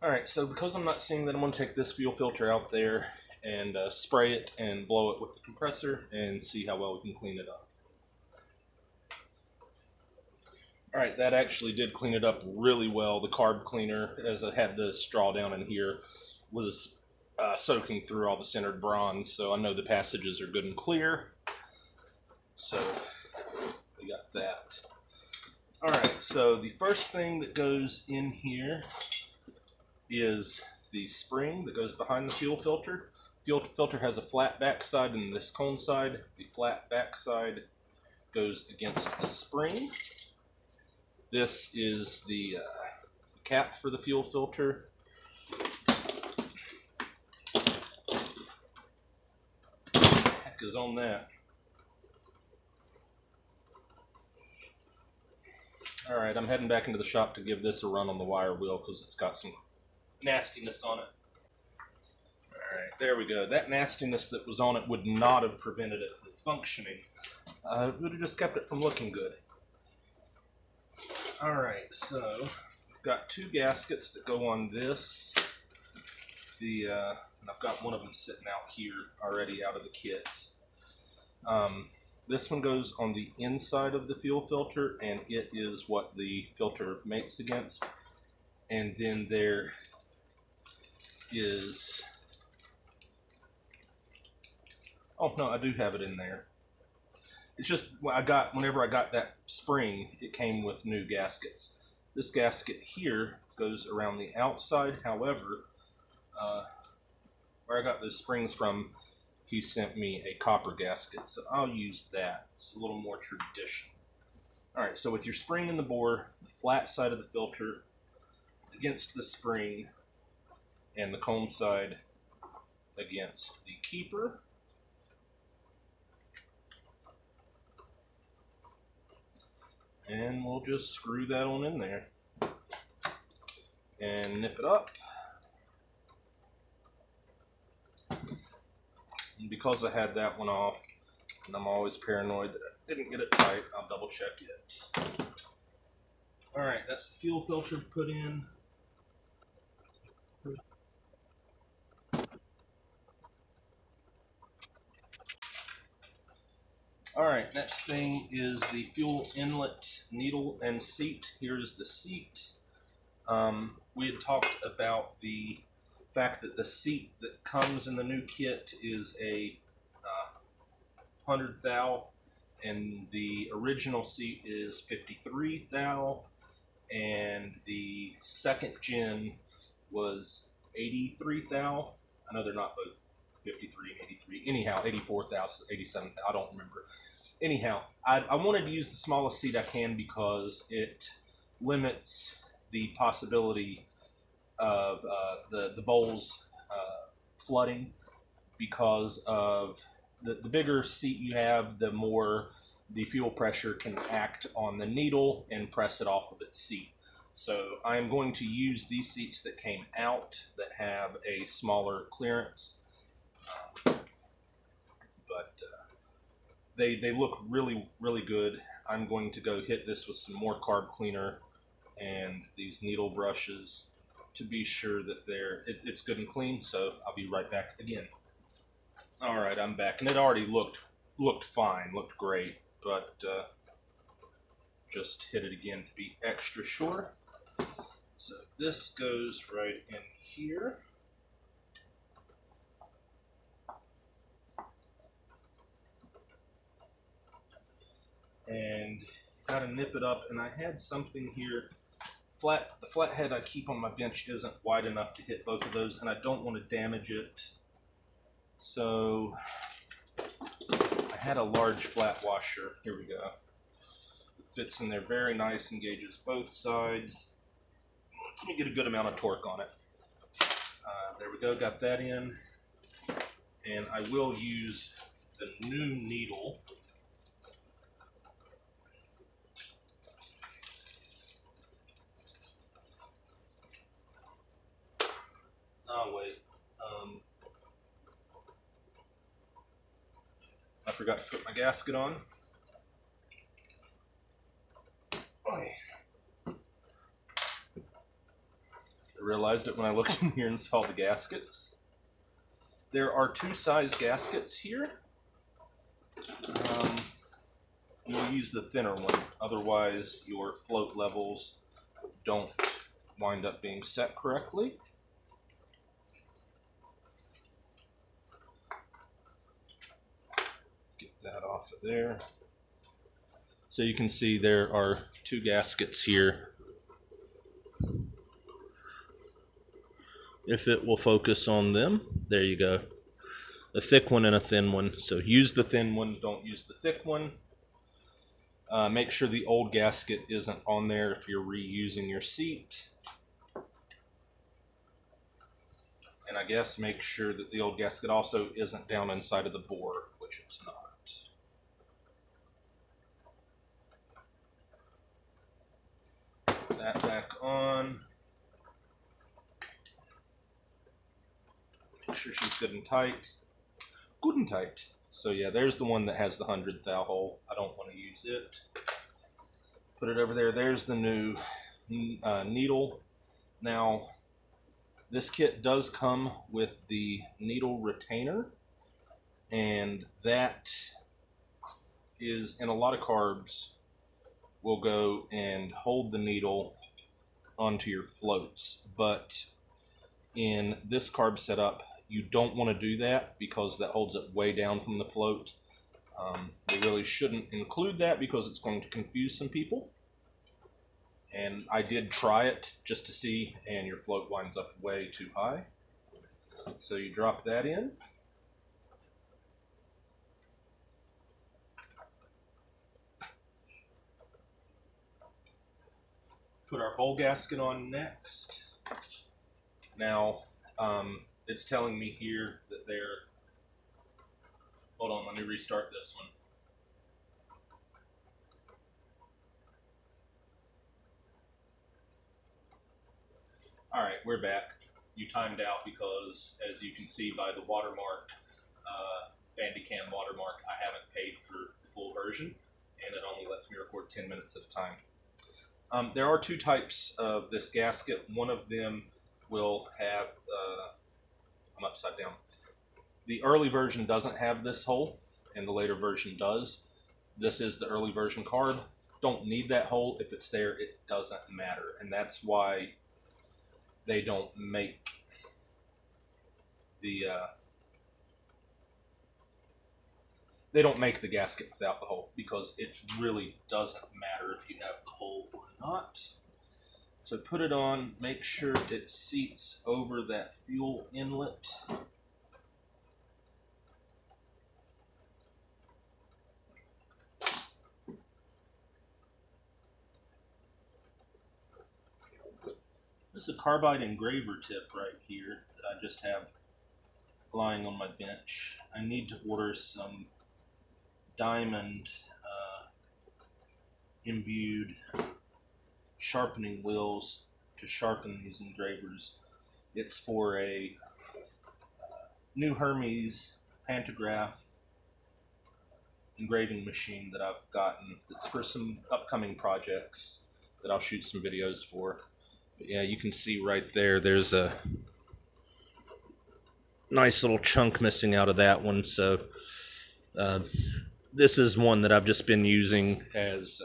Alright, so because I'm not seeing that, I'm going to take this fuel filter out there and spray it and blow it with the compressor and see how well we can clean it up. Alright, that actually did clean it up really well. The carb cleaner, as I had the straw down in here, was soaking through all the centered bronze, so I know the passages are good and clear. So, we got that. Alright, so the first thing that goes in here is the spring that goes behind the fuel filter. Fuel filter has a flat backside and this cone side. The flat backside goes against the spring. This is the cap for the fuel filter. Heck is on that. Alright, I'm heading back into the shop to give this a run on the wire wheel because it's got some nastiness on it. Alright, there we go. That nastiness that was on it would not have prevented it from functioning. It would have just kept it from looking good. Alright, so we've got two gaskets that go on this. And I've got one of them sitting out here already out of the kit. This one goes on the inside of the fuel filter, and it is what the filter mates against. And then there is... Oh no, I do have it in there. It's just whenever I got that spring, it came with new gaskets. This gasket here goes around the outside. However, where I got those springs from, he sent me a copper gasket, so I'll use that. It's a little more traditional. Alright, so with your spring in the bore, the flat side of the filter against the spring, and the cone side against the keeper. And we'll just screw that on in there and nip it up. And because I had that one off, and I'm always paranoid that I didn't get it tight, I'll double check it. Alright, that's the fuel filter put in. Alright, next thing is the fuel inlet needle and seat. Here's the seat. We had talked about the fact that the seat that comes in the new kit is a 100 thou, and the original seat is 53 thou, and the second gen was 83 thou. I know they're not both 53 and 83. Anyhow, 84 thou, 87 thou, I don't remember. Anyhow, I wanted to use the smallest seat I can because it limits the possibility of the bowls flooding, because of the bigger seat you have, the more the fuel pressure can act on the needle and press it off of its seat. So I am going to use these seats that came out that have a smaller clearance, but they look really, really good. I'm going to go hit this with some more carb cleaner and these needle brushes to be sure that it's good and clean, so I'll be right back again. Alright, I'm back, and it already looked fine, looked great, but just hit it again to be extra sure. So this goes right in here. And gotta nip it up, and I had something here. The flat head I keep on my bench isn't wide enough to hit both of those, and I don't want to damage it. So I had a large flat washer. Here we go. It fits in there very nice, engages both sides. Let me get a good amount of torque on it. There we go, got that in. And I will use the new needle. Oh, wait. I forgot to put my gasket on. I realized it when I looked in here and saw the gaskets. There are two size gaskets here. We'll use the thinner one, otherwise your float levels don't wind up being set correctly. Get that off of there. So you can see there are two gaskets here. If it will focus on them, there you go. A thick one and a thin one. So use the thin one, don't use the thick one. Make sure the old gasket isn't on there if you're reusing your seat. And I guess make sure that the old gasket also isn't down inside of the bore, which it's not. Put that back on. Make sure she's good and tight. Good and tight. So yeah, there's the one that has the 100th thou hole. I don't want to use it. Put it over there. There's the new needle. Now, this kit does come with the needle retainer, and that is, in a lot of carbs, will go and hold the needle onto your floats. But in this carb setup, you don't want to do that because that holds it way down from the float. We really shouldn't include that because it's going to confuse some people. And I did try it just to see, and your float winds up way too high. So you drop that in. Put our bowl gasket on next. Now, it's telling me here that they're... Hold on, let me restart this one. Alright, we're back. You timed out because, as you can see by the watermark, Bandicam watermark, I haven't paid for the full version, and it only lets me record 10 minutes at a time. There are two types of this gasket. One of them will have... I'm upside down. The early version doesn't have this hole, and the later version does. This is the early version carb. Don't need that hole. If it's there, it doesn't matter, and that's why they don't make the gasket without the hole, because it really doesn't matter if you have the hole or not. So put it on, make sure it seats over that fuel inlet. This is a carbide engraver tip right here that I just have lying on my bench. I need to order some diamond imbued sharpening wheels to sharpen these engravers. It's for a new Hermes pantograph engraving machine that I've gotten. It's for some upcoming projects that I'll shoot some videos for. But yeah, you can see right there, there's a nice little chunk missing out of that one. So this is one that I've just been using as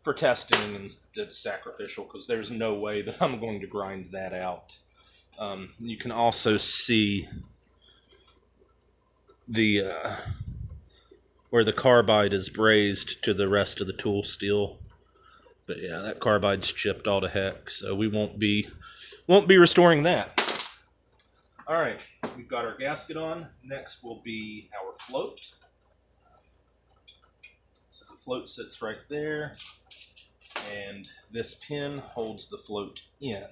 for testing, and it's sacrificial because there's no way that I'm going to grind that out. You can also see the where the carbide is brazed to the rest of the tool steel. But yeah, that carbide's chipped all to heck, so we won't be restoring that. All right, we've got our gasket on. Next will be our float. So the float sits right there, and this pin holds the float in.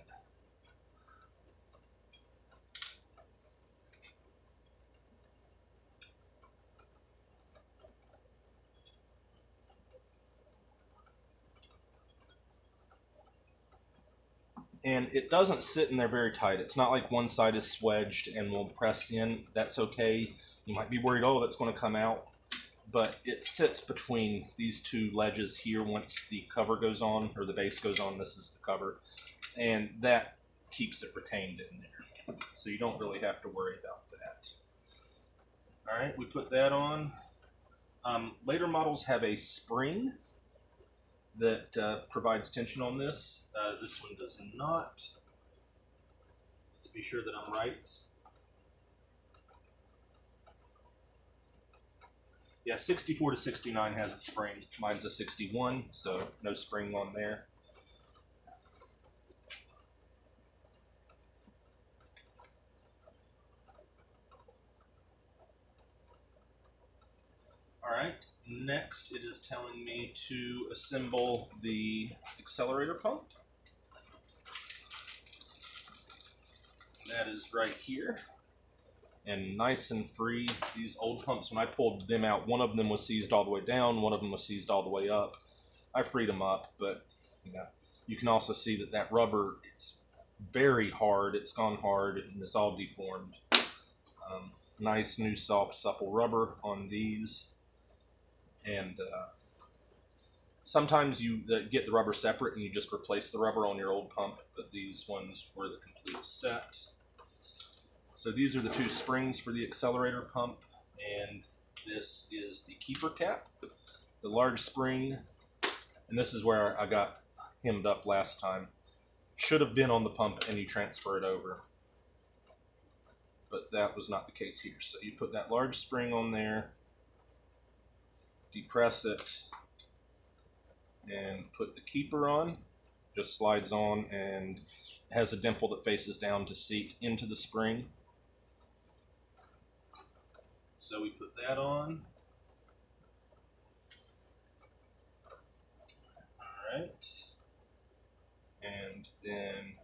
And it doesn't sit in there very tight. It's not like one side is swedged and will press in. That's okay. You might be worried, oh, that's going to come out. But it sits between these two ledges here once the cover goes on, or the base goes on. This is the cover. And that keeps it retained in there. So you don't really have to worry about that. All right, we put that on. Later models have a spring that provides tension on this. This one does not. Let's be sure that I'm right. Yeah, 64 to 69 has a spring. Mine's a 61, so no spring on there. Alright, next it is telling me to assemble the accelerator pump. That is right here. And nice and free. These old pumps, when I pulled them out, one of them was seized all the way down, one of them was seized all the way up. I freed them up, but you can also see that that rubber, it's very hard. It's gone hard and it's all deformed. Nice new soft supple rubber on these. And sometimes you get the rubber separate and you just replace the rubber on your old pump, but these ones were the complete set. So these are the two springs for the accelerator pump, and this is the keeper cap, the large spring, and this is where I got hemmed up last time. Should have been on the pump and you transfer it over, but that was not the case here. So you put that large spring on there, depress it, and put the keeper on. Just slides on and has a dimple that faces down to seat into the spring. So we put that on. Alright. And then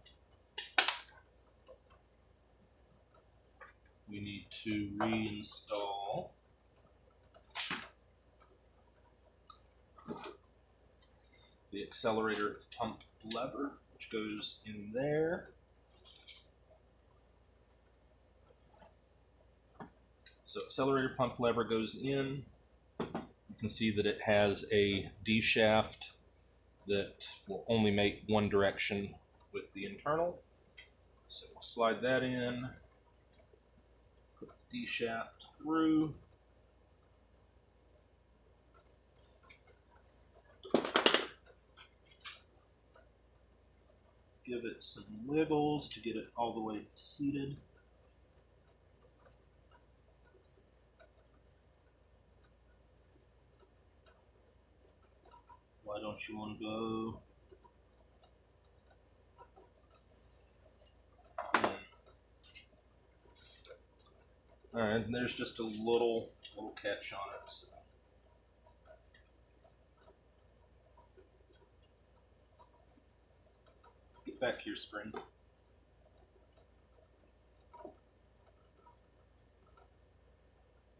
we need to reinstall the accelerator pump lever, which goes in there. So accelerator pump lever goes in. You can see that it has a D shaft that will only make one direction with the internal. So we'll slide that in, put the D shaft through. Give it some wiggles to get it all the way seated. Why don't you want to go? Alright, and there's just a little catch on it. So. Get back here, spring.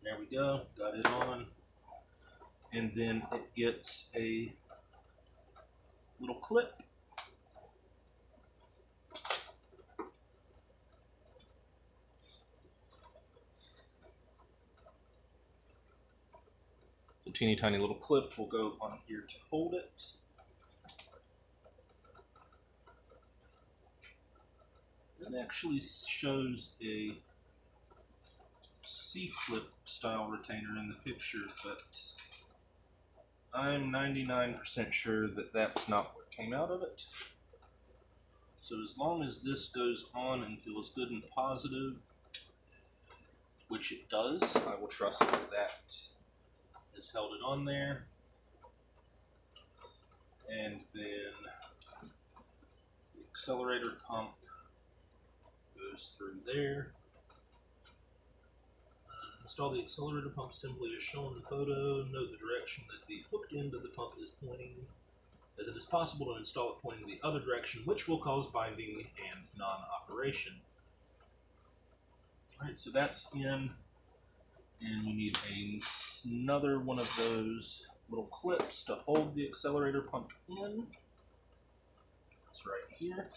There we go, got it on. And then it gets a little clip. A teeny tiny little clip will go on here to hold it. It actually shows a C-clip style retainer in the picture, but I'm 99% sure that that's not what came out of it. So as long as this goes on and feels good and positive, which it does, I will trust that that has held it on there. And then the accelerator pump goes through there. Install the accelerator pump assembly as shown in the photo. Note the direction that the hooked end of the pump is pointing, as it is possible to install it pointing the other direction, which will cause binding and non-operation. Alright, so that's in, and we need another one of those little clips to hold the accelerator pump in. It's right here.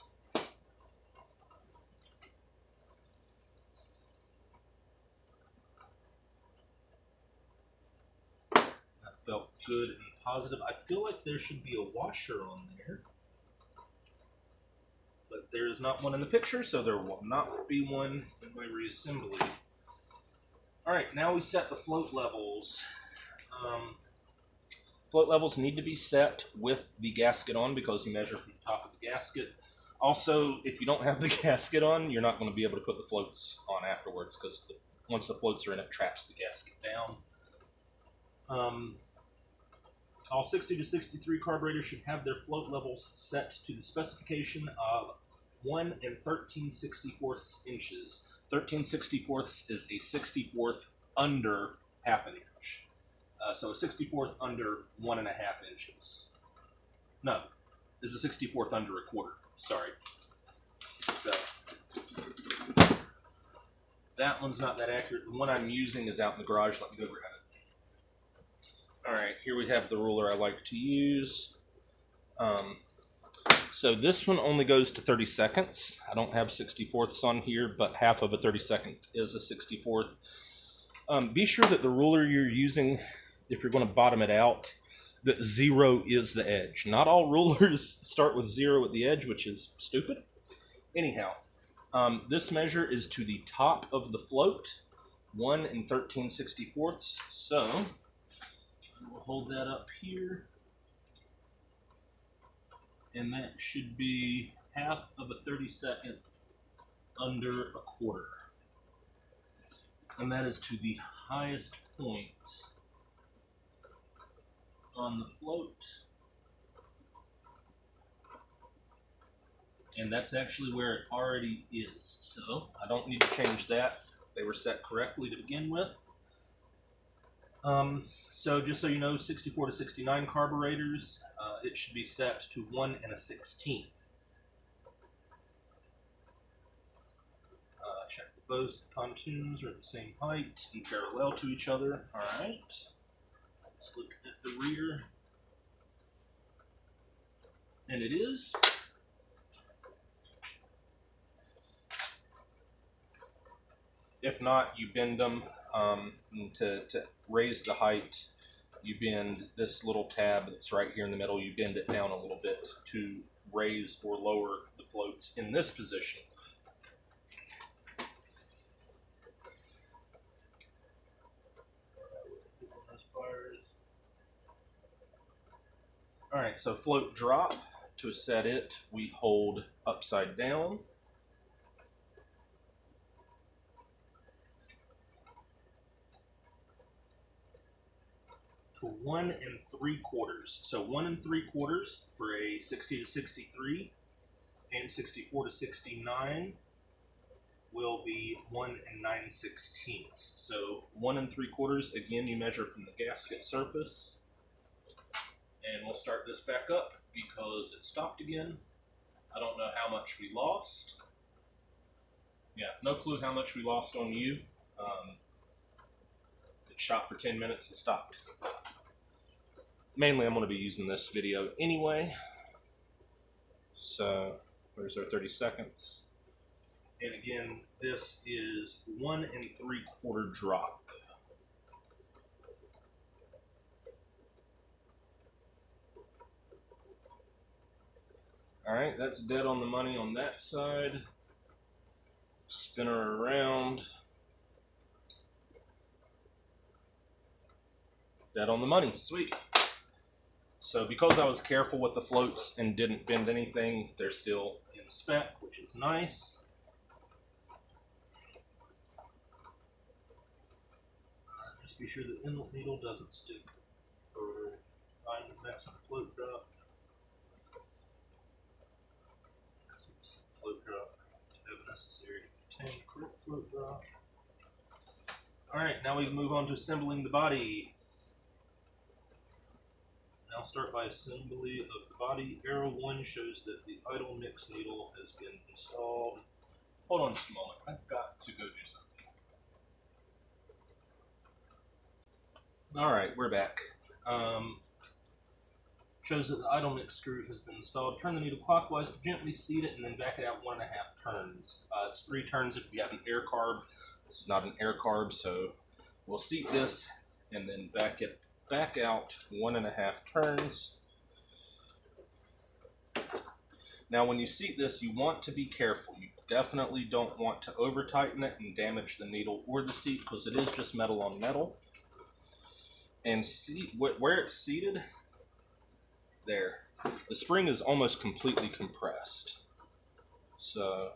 good and positive. I feel like there should be a washer on there, but there is not one in the picture, so there will not be one in my reassembly. Alright, now we set the float levels. Float levels need to be set with the gasket on because you measure from the top of the gasket. Also, if you don't have the gasket on, you're not going to be able to put the floats on afterwards because once the floats are in, it traps the gasket down. All 60 to 63 carburetors should have their float levels set to the specification of 1 13/64 inches. 13/64 is a 64th under half an inch. So a 64th under 1.5 inches. No, this is a 64th under a quarter. Sorry. So that one's not that accurate. The one I'm using is out in the garage. Let me go grab it. Alright, here we have the ruler I like to use. So this one only goes to 30 seconds. I don't have 64ths on here, but half of a 32nd is a 64th. Be sure that the ruler you're using, if you're going to bottom it out, that 0 is the edge. Not all rulers start with 0 at the edge, which is stupid. Anyhow, this measure is to the top of the float, 1 13/64. So we'll hold that up here, and that should be half of a 32nd under a quarter. And that is to the highest point on the float. And that's actually where it already is. So I don't need to change that. They were set correctly to begin with. So just so you know, 64 to 69 carburetors, it should be set to 1 1/16. Check that both pontoons are at the same height and parallel to each other. Alright. Let's look at the rear. And it is. If not, you bend them to raise the height. You bend this little tab that's right here in the middle, you bend it down a little bit to raise or lower the floats in this position. Alright, so float drop. To set it, we hold upside down. To 1 3/4. So 1 3/4 for a 60 to 63 and 64 to 69 will be 1 9/16. So 1 3/4, again, you measure from the gasket surface. And we'll start this back up because it stopped again. I don't know how much we lost. Yeah, no clue how much we lost on you. It shot for 10 minutes and stopped. Mainly I'm going to be using this video anyway. So there's our 30 seconds. And again, this is 1 3/4 drop. Alright, that's dead on the money on that side. Spin her around. Dead on the money. Sweet. So because I was careful with the floats and didn't bend anything, they're still in spec, which is nice. Just be sure the inlet needle doesn't stick or find the maximum float drop. Float drop if necessary to obtain correct float drop. Alright, now we can move on to assembling the body. Now start by assembly of the body. Arrow 1 shows that the idle mix needle has been installed. Hold on just a moment. I've got to go do something. Alright, we're back. Shows that the idle mix screw has been installed. Turn the needle clockwise to gently seat it and then back it out 1.5 turns. It's 3 turns if you have an air carb. This is not an air carb, so we'll seat this and then back it back out 1.5 turns. Now when you seat this, you want to be careful. You definitely don't want to over tighten it and damage the needle or the seat, because it is just metal on metal. And see where it's seated, there, the spring is almost completely compressed. So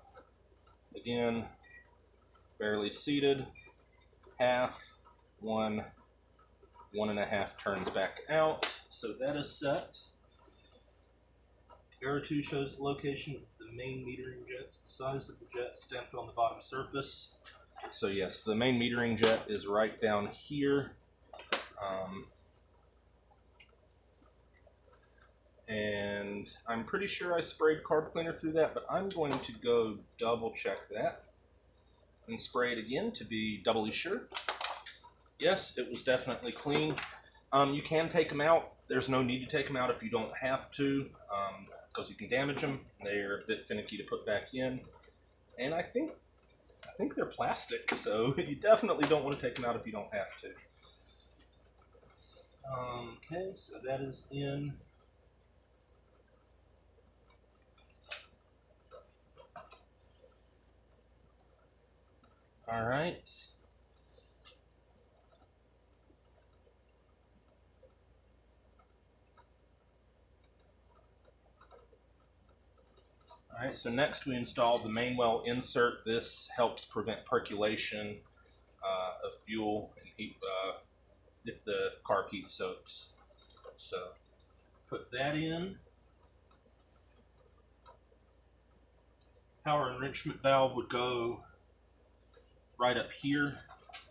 again, barely seated, half, 1.5 turns back out. So that is set. Arrow 2 shows the location of the main metering jets, the size of the jet stamped on the bottom surface. So yes, the main metering jet is right down here. And I'm pretty sure I sprayed carb cleaner through that, but I'm going to go double check that and spray it again to be doubly sure. Yes, it was definitely clean. You can take them out. There's no need to take them out if you don't have to, because you can damage them. They're a bit finicky to put back in, and I think they're plastic, so you definitely don't want to take them out if you don't have to. Okay, so that is in. All right. All right, so next we install the main well insert. This helps prevent percolation of fuel and heat if the carb heat soaks. So put that in. Power enrichment valve would go right up here.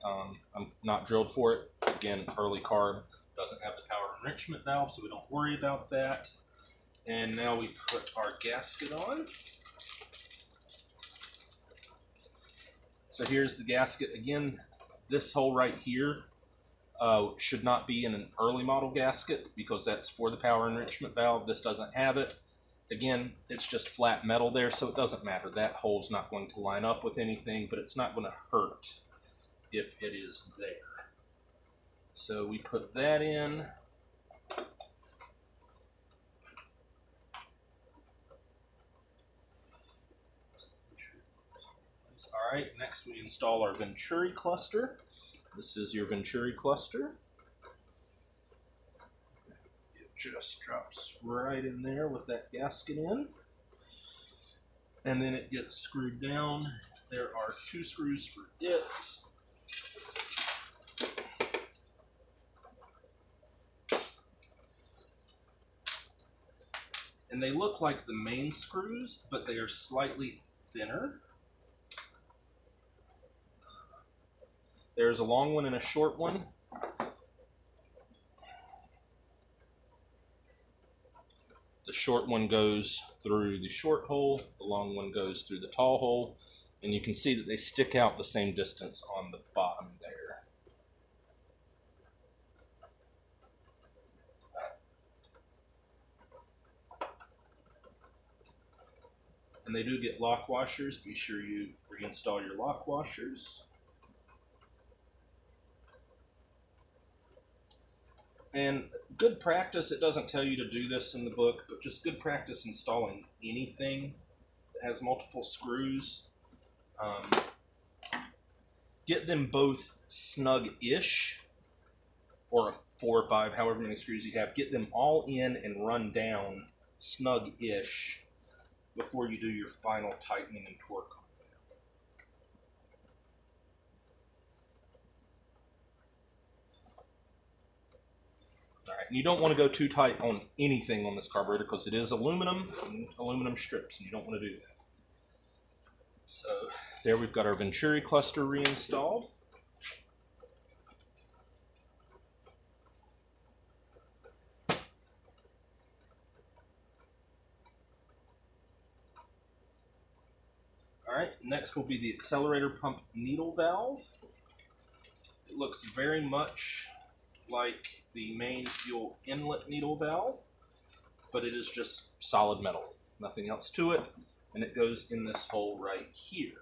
I'm not drilled for it. Again, early carb doesn't have the power enrichment valve, so we don't worry about that. And now we put our gasket on. So here's the gasket. Again, this hole right here should not be in an early model gasket because that's for the power enrichment valve. This doesn't have it. Again, it's just flat metal there, so it doesn't matter. That hole's not going to line up with anything, but it's not going to hurt if it is there. So we put that in. All right, next we install our Venturi cluster. This is your Venturi cluster. It just drops right in there with that gasket in. And then it gets screwed down. There are 2 screws for it. And they look like the main screws, but they are slightly thinner. There's a long one and a short one. The short one goes through the short hole, the long one goes through the tall hole, and you can see that they stick out the same distance on the bottom there. And they do get lock washers. Be sure you reinstall your lock washers. And good practice, it doesn't tell you to do this in the book, but just good practice installing anything that has multiple screws. Get them both snug-ish, or 4 or 5, however many screws you have. Get them all in and run down snug-ish before you do your final tightening and torque. Alright, and you don't want to go too tight on anything on this carburetor because it is aluminum and aluminum strips, and you don't want to do that. So there we've got our Venturi cluster reinstalled. Alright, next will be the accelerator pump needle valve. It looks very much like the main fuel inlet needle valve, but it is just solid metal, nothing else to it, and it goes in this hole right here.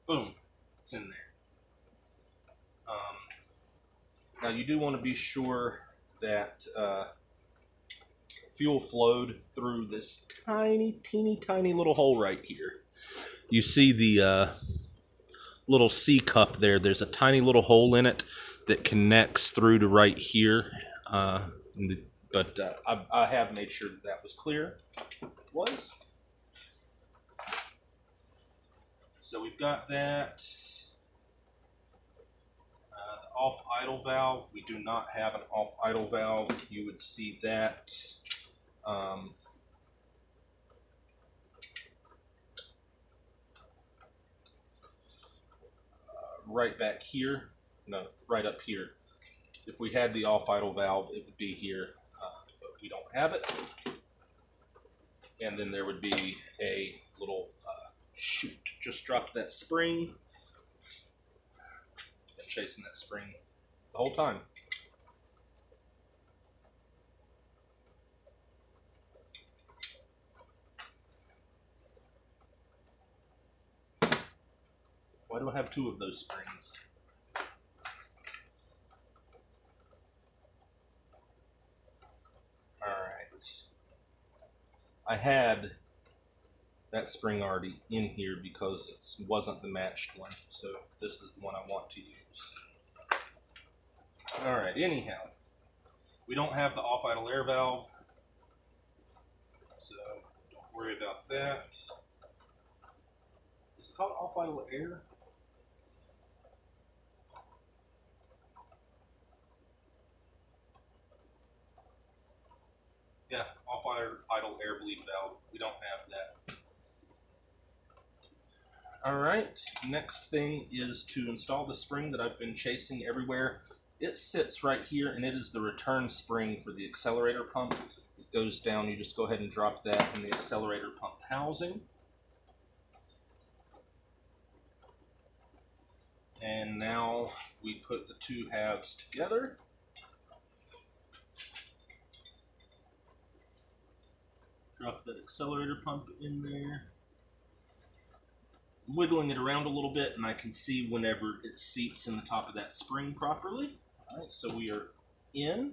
Boom, it's in there. Now you do want to be sure that fuel flowed through this teeny tiny little hole right here. You see the little C cup there. There's a tiny little hole in it that connects through to right here. But I have made sure that was clear. It was. So we've got that. The off idle valve. We do not have an off idle valve. You would see that. Right back here. No, right up here. If we had the off idle valve, it would be here, but we don't have it. And then there would be a little shoot. Just dropped that spring. Been chasing that spring the whole time. Why do I have two of those springs? Alright. I had that spring already in here because it wasn't the matched one, so this is the one I want to use. Alright, anyhow. We don't have the off idle air valve, so don't worry about that. Is it called off idle air? Yeah, off idle air bleed valve. We don't have that. Alright, next thing is to install the spring that I've been chasing everywhere. It sits right here, and it is the return spring for the accelerator pump. It goes down, you just go ahead and drop that in the accelerator pump housing. And now we put the two halves together. Drop that accelerator pump in there. I'm wiggling it around a little bit, and I can see whenever it seats in the top of that spring properly. Alright, so we are in.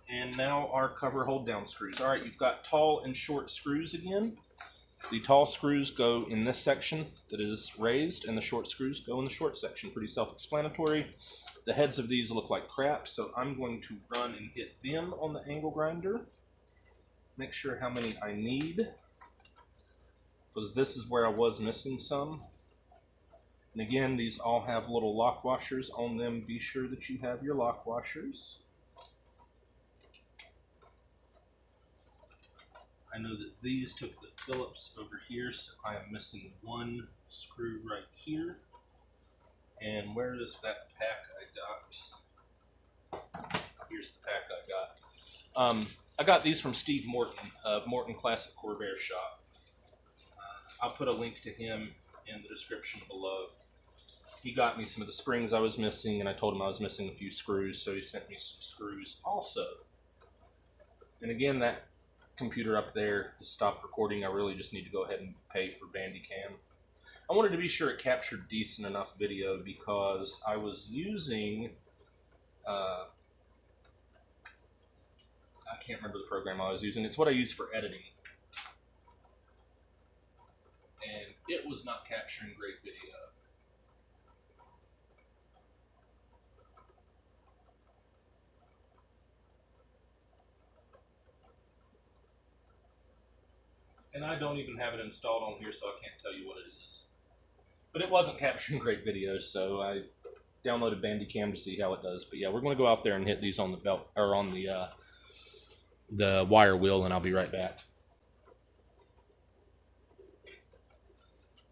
And now our cover hold down screws. Alright, you've got tall and short screws again. The tall screws go in this section that is raised, and the short screws go in the short section. Pretty self-explanatory. The heads of these look like crap, so I'm going to run and hit them on the angle grinder. Make sure how many I need, because this is where I was missing some. And again, these all have little lock washers on them. Be sure that you have your lock washers. I know that these took the Phillips over here, so I am missing one screw right here. And where is that pack I got? Here's the pack I got. I got these from Steve Morton of Morton Classic Corvair Shop. I'll put a link to him in the description below. He got me some of the springs I was missing, and I told him I was missing a few screws, so he sent me some screws also. And again, that computer up there to stop recording, I really just need to go ahead and pay for Bandicam. I wanted to be sure it captured decent enough video because I was using I can't remember the program I was using. It's what I use for editing, and it was not capturing great video. And I don't even have it installed on here, so I can't tell you what it is. But it wasn't capturing great video, so I downloaded Bandicam to see how it does. But yeah, we're going to go out there and hit these on the belt, or on the wire wheel, and I'll be right back.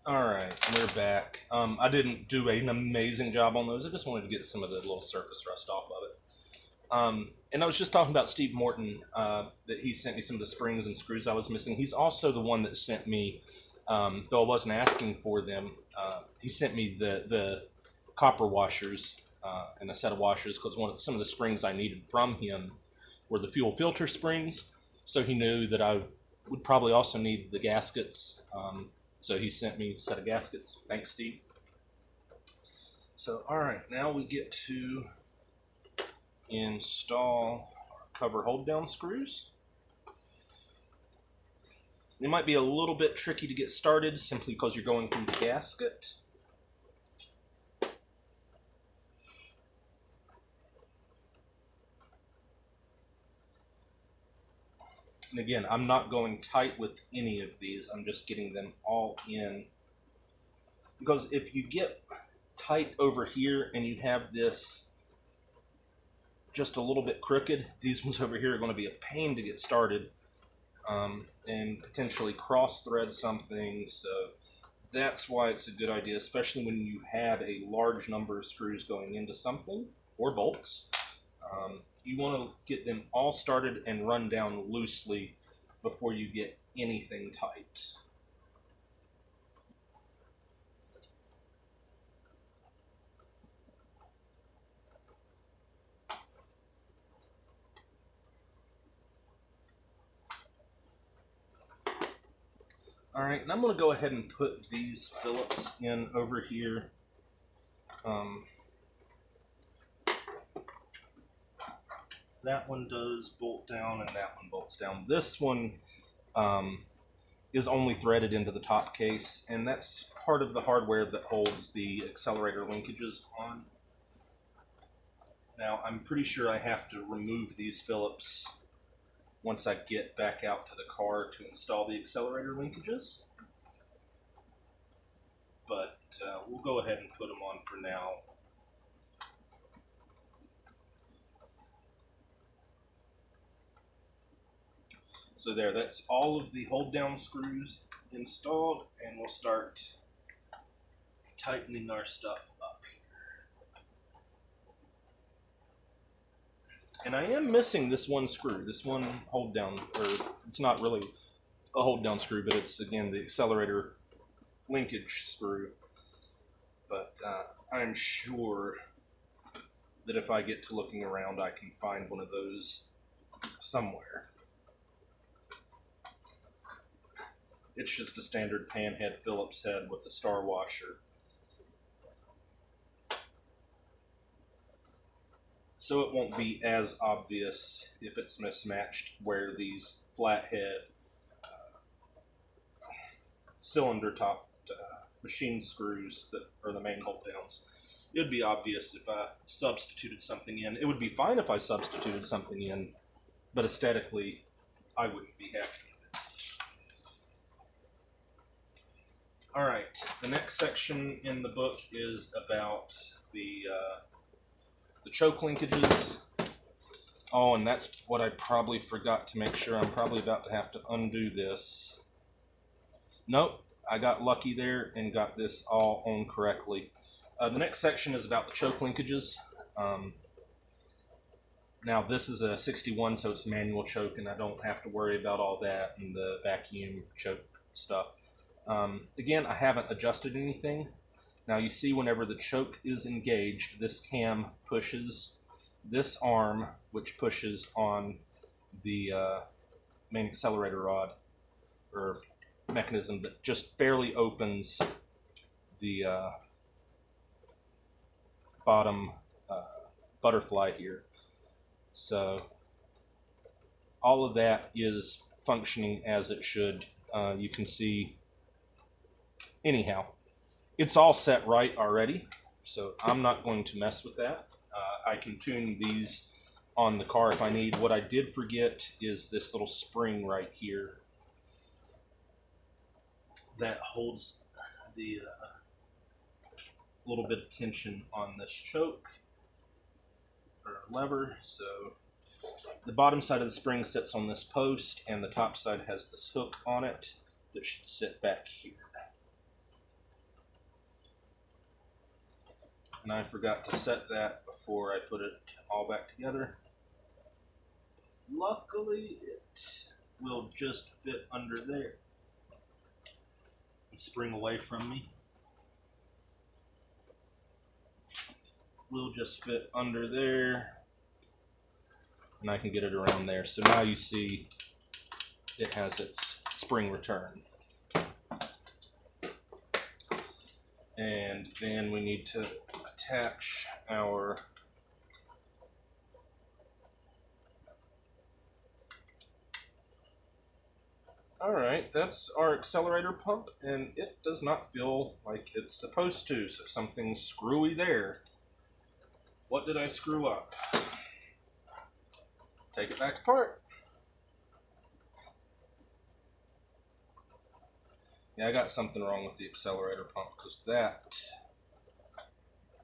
Alright, we're back. I didn't do an amazing job on those. I just wanted to get some of the little surface rust off of it. And I was just talking about Steve Morton, that he sent me some of the springs and screws I was missing. He's also the one that sent me, though I wasn't asking for them, he sent me the copper washers and a set of washers, because some of the springs I needed from him were the fuel filter springs. So he knew that I would probably also need the gaskets. So he sent me a set of gaskets. Thanks, Steve. So, alright, now we get to install our cover hold down screws. They might be a little bit tricky to get started simply because you're going through the gasket. And again, I'm not going tight with any of these, I'm just getting them all in. Because if you get tight over here and you have this just a little bit crooked, these ones over here are going to be a pain to get started and potentially cross thread something. So that's why it's a good idea, especially when you have a large number of screws going into something or bolts. You want to get them all started and run down loosely before you get anything tight. Alright, and I'm going to go ahead and put these Phillips in over here. That one does bolt down and that one bolts down. This one is only threaded into the top case, and that's part of the hardware that holds the accelerator linkages on. Now, I'm pretty sure I have to remove these Phillips once I get back out to the car to install the accelerator linkages. But we'll go ahead and put them on for now. So there, that's all of the hold down screws installed, and we'll start tightening our stuff up here. And I am missing this one screw, this one hold down, or it's not really a hold down screw, but it's again the accelerator linkage screw. But I'm sure that if I get to looking around, I can find one of those somewhere. It's just a standard panhead Phillips head with a star washer. So it won't be as obvious if it's mismatched where these flathead cylinder top machine screws that are the main hold downs. It would be obvious if I substituted something in. It would be fine if I substituted something in, but aesthetically I wouldn't be happy. Alright, the next section in the book is about the choke linkages. Oh, and that's what I probably forgot to make sure. I'm probably about to have to undo this. Nope, I got lucky there and got this all on correctly. The next section is about the choke linkages. Now this is a 61, so it's manual choke, and I don't have to worry about all that and the vacuum choke stuff. Again, I haven't adjusted anything. Now you see whenever the choke is engaged, this cam pushes this arm, which pushes on the main accelerator rod or mechanism that just barely opens the bottom butterfly here. So all of that is functioning as it should. You can see. Anyhow, it's all set right already, so I'm not going to mess with that. I can tune these on the car if I need. What I did forget is this little spring right here that holds the little bit of tension on this choke or lever. So the bottom side of the spring sits on this post, and the top side has this hook on it that should sit back here. And I forgot to set that before I put it all back together. Luckily, it will just fit under there. Spring away from me. Will just fit under there. And I can get it around there. So now you see it has its spring return. And then we need to attach our Alright, that's our accelerator pump, and it does not feel like it's supposed to, so something's screwy there. What did I screw up? Take it back apart. Yeah, I got something wrong with the accelerator pump, because that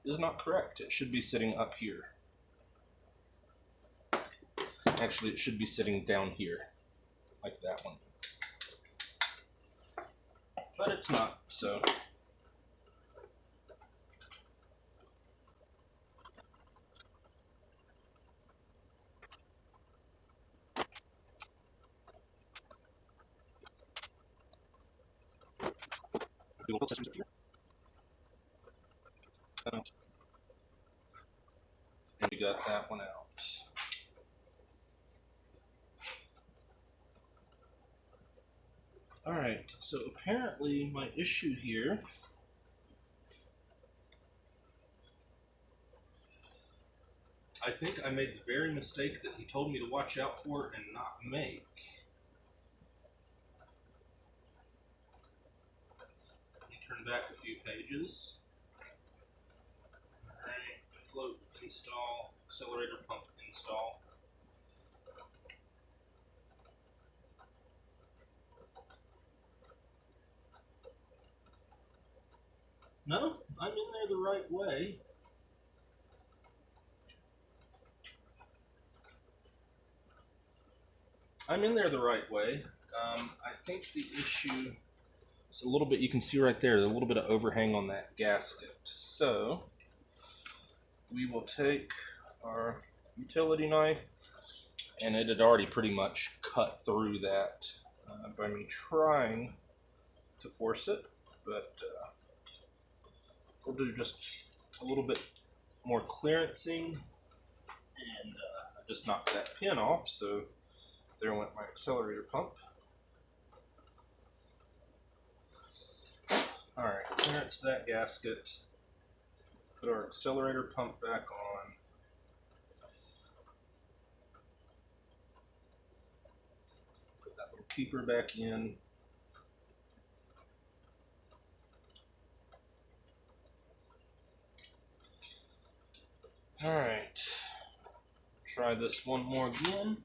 is not correct. It should be sitting up here. Actually, it should be sitting down here, like that one. But it's not, so... And we got that one out. Alright, so apparently my issue here I think I made the very mistake that he told me to watch out for and not make. Let me turn back a few pages. Alright, float install, accelerator pump install. No, I'm in there the right way. I'm in there the right way. I think the issue is a little bit, you can see right there, there's a little bit of overhang on that gasket. So, we will take our utility knife, and it had already pretty much cut through that by me trying to force it, but we'll do just a little bit more clearancing, and I just knocked that pin off, so there went my accelerator pump. Alright, clearance that gasket, put our accelerator pump back on. Put that little keeper back in. Alright, try this one more again.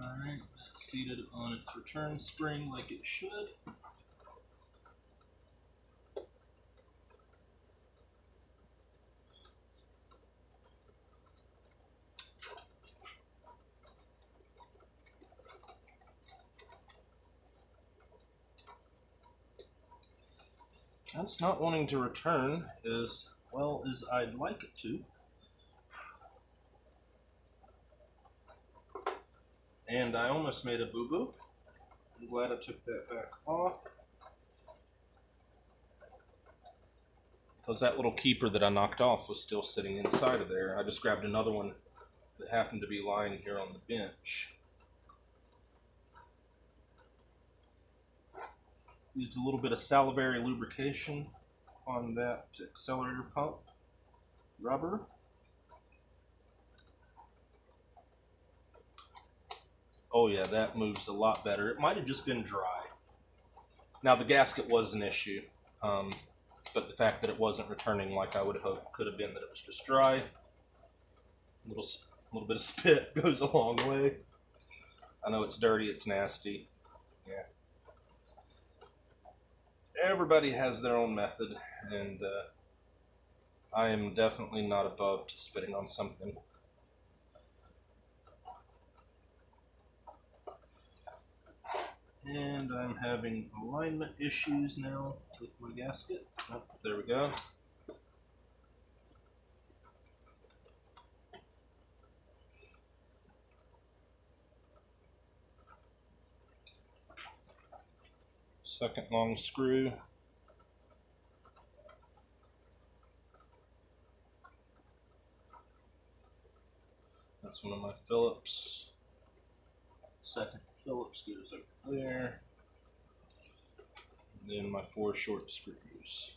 Alright, that's seated on its return spring like it should. That's not wanting to return as well as I'd like it to. And I almost made a boo-boo. I'm glad I took that back off. Because that little keeper that I knocked off was still sitting inside of there. I just grabbed another one that happened to be lying here on the bench. Used a little bit of salivary lubrication on that accelerator pump rubber. Oh yeah, that moves a lot better. It might have just been dry. Now the gasket was an issue, but the fact that it wasn't returning like I would have hoped could have been that it was just dry. A little bit of spit goes a long way. I know it's dirty, it's nasty. Yeah. Everybody has their own method, and I am definitely not above to spitting on something. And I'm having alignment issues now with my gasket. Oh, there we go. Second long screw. That's one of my Phillips. Second Phillips goes over there. then my 4 short screws.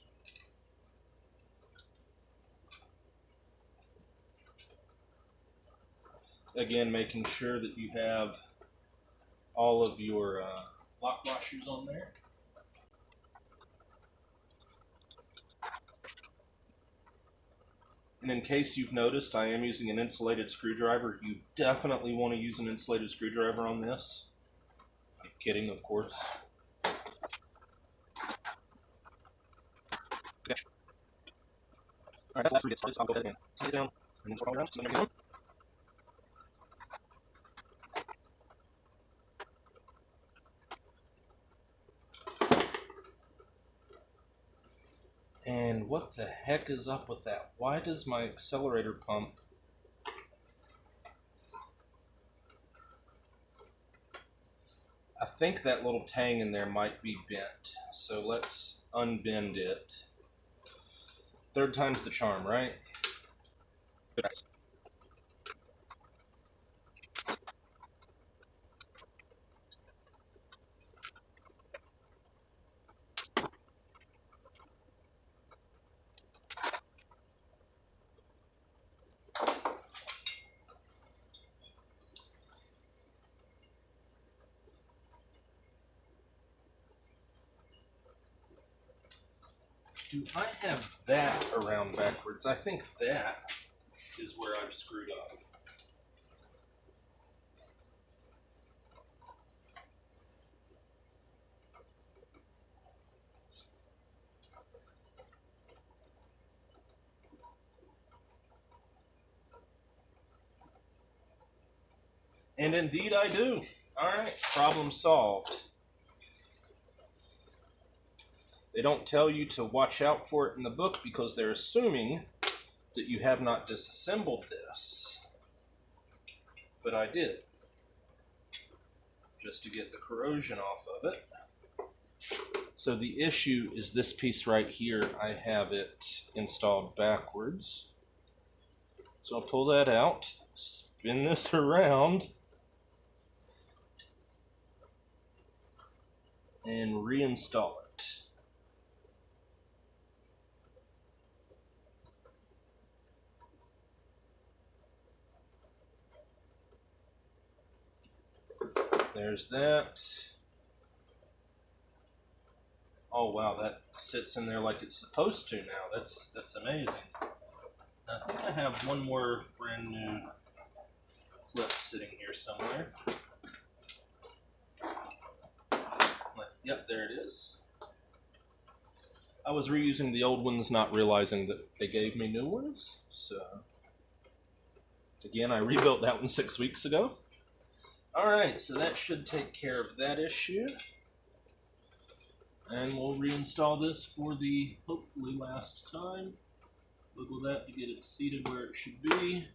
Again, making sure that you have all of your lock washers on there. And in case you've noticed, I am using an insulated screwdriver. You definitely want to use an insulated screwdriver on this. I'm kidding, of course. Okay. Alright, that's where we get started, so I'll go ahead and sit it down and then swirl around. So then and what the heck is up with that? Why does my accelerator pump... I think that little tang in there might be bent. So let's unbend it. 3rd time's the charm, right? Good. Do I have that around backwards? I think that is where I've screwed up. And indeed I do. Alright, problem solved. They don't tell you to watch out for it in the book because they're assuming that you have not disassembled this. But I did. Just to get the corrosion off of it. So the issue is this piece right here. I have it installed backwards. So I'll pull that out, spin this around, and reinstall it. There's that. Oh wow, that sits in there like it's supposed to now. That's amazing. I think I have one more brand new clip sitting here somewhere. Yep, there it is. I was reusing the old ones, not realizing that they gave me new ones. So, again, I rebuilt that one 6 weeks ago. Alright, so that should take care of that issue. And we'll reinstall this for the hopefully last time. Wiggle that to get it seated where it should be.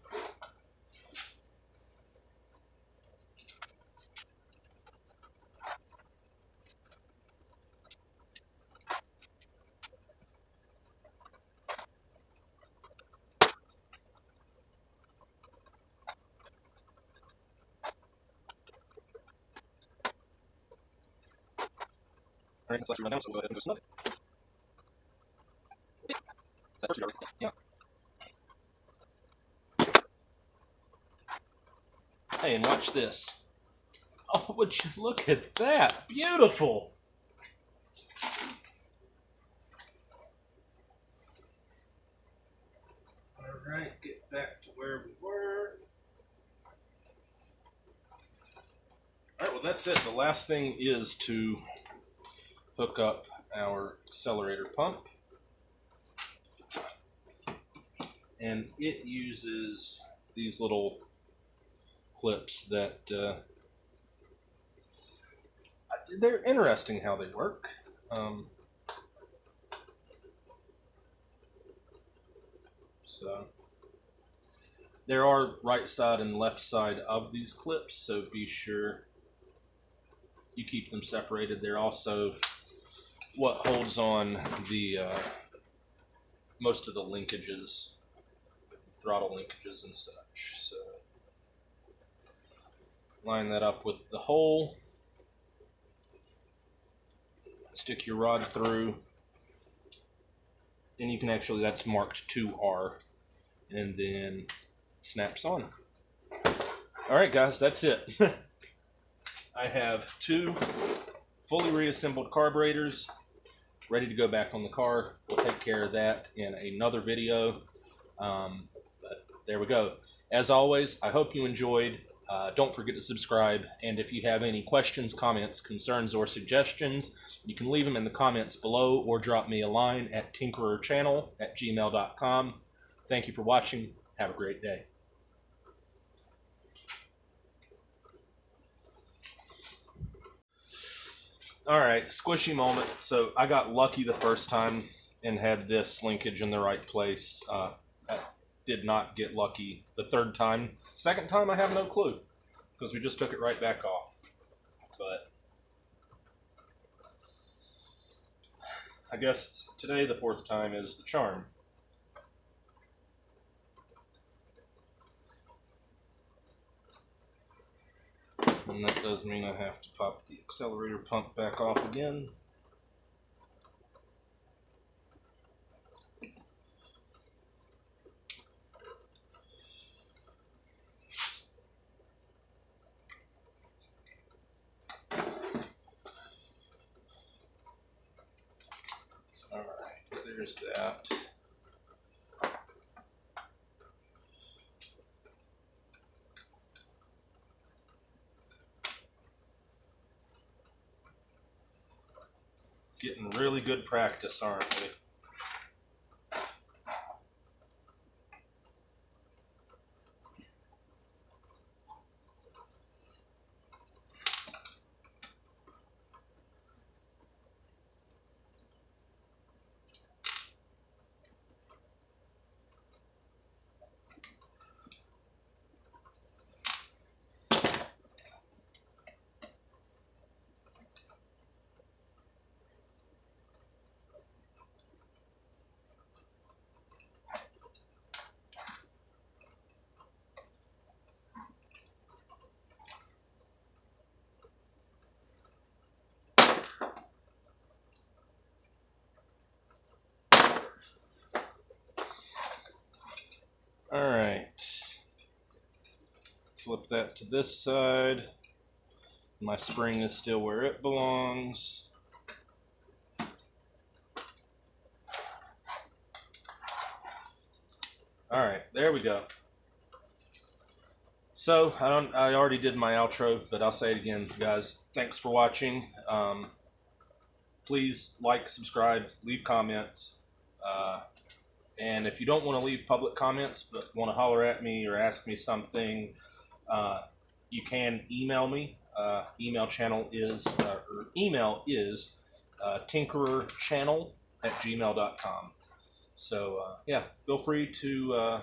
Alright, let's actually run down, so we'll go ahead and go snug. Is that first already? Yeah. Hey, and watch this. Oh, would you look at that? Beautiful! Alright, get back to where we were. Alright, well that's it. The last thing is to hook up our accelerator pump. And it uses these little clips that they're interesting how they work. So there are right side and left side of these clips, so be sure you keep them separated. They're also what holds on the most of the linkages, throttle linkages and such. So line that up with the hole. Stick stick your rod through, and you can actually, that's marked 2R, and then snaps on. Alright guys, that's it. I have 2 fully reassembled carburetors ready to go back on the car. We'll take care of that in another video. But there we go. As always, I hope you enjoyed. Don't forget to subscribe, and if you have any questions, comments, concerns, or suggestions, you can leave them in the comments below or drop me a line at tinkererchannel@gmail.com. Thank you for watching. Have a great day. Alright, squishy moment. So I got lucky the first time and had this linkage in the right place. I did not get lucky the third time. Second time I have no clue, because we just took it right back off. But I guess today the 4th time is the charm. And that does mean I have to pop the accelerator pump back off again. Alright, there's that. Getting really good practice, aren't we? Alright, flip that to this side. My spring is still where it belongs. Alright, there we go. So, I already did my outro, but I'll say it again, guys. Thanks for watching. Please like, subscribe, leave comments. And if you don't want to leave public comments, but want to holler at me or ask me something, you can email me. Email is tinkererchannel@gmail.com. So yeah, feel free to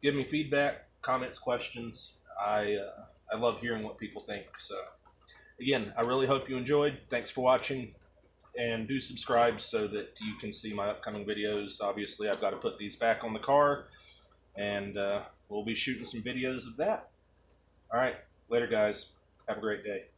give me feedback, comments, questions. I love hearing what people think. So again, I really hope you enjoyed. Thanks for watching. And do subscribe so that you can see my upcoming videos. Obviously, I've got to put these back on the car, and we'll be shooting some videos of that. All right, later, guys. Have a great day.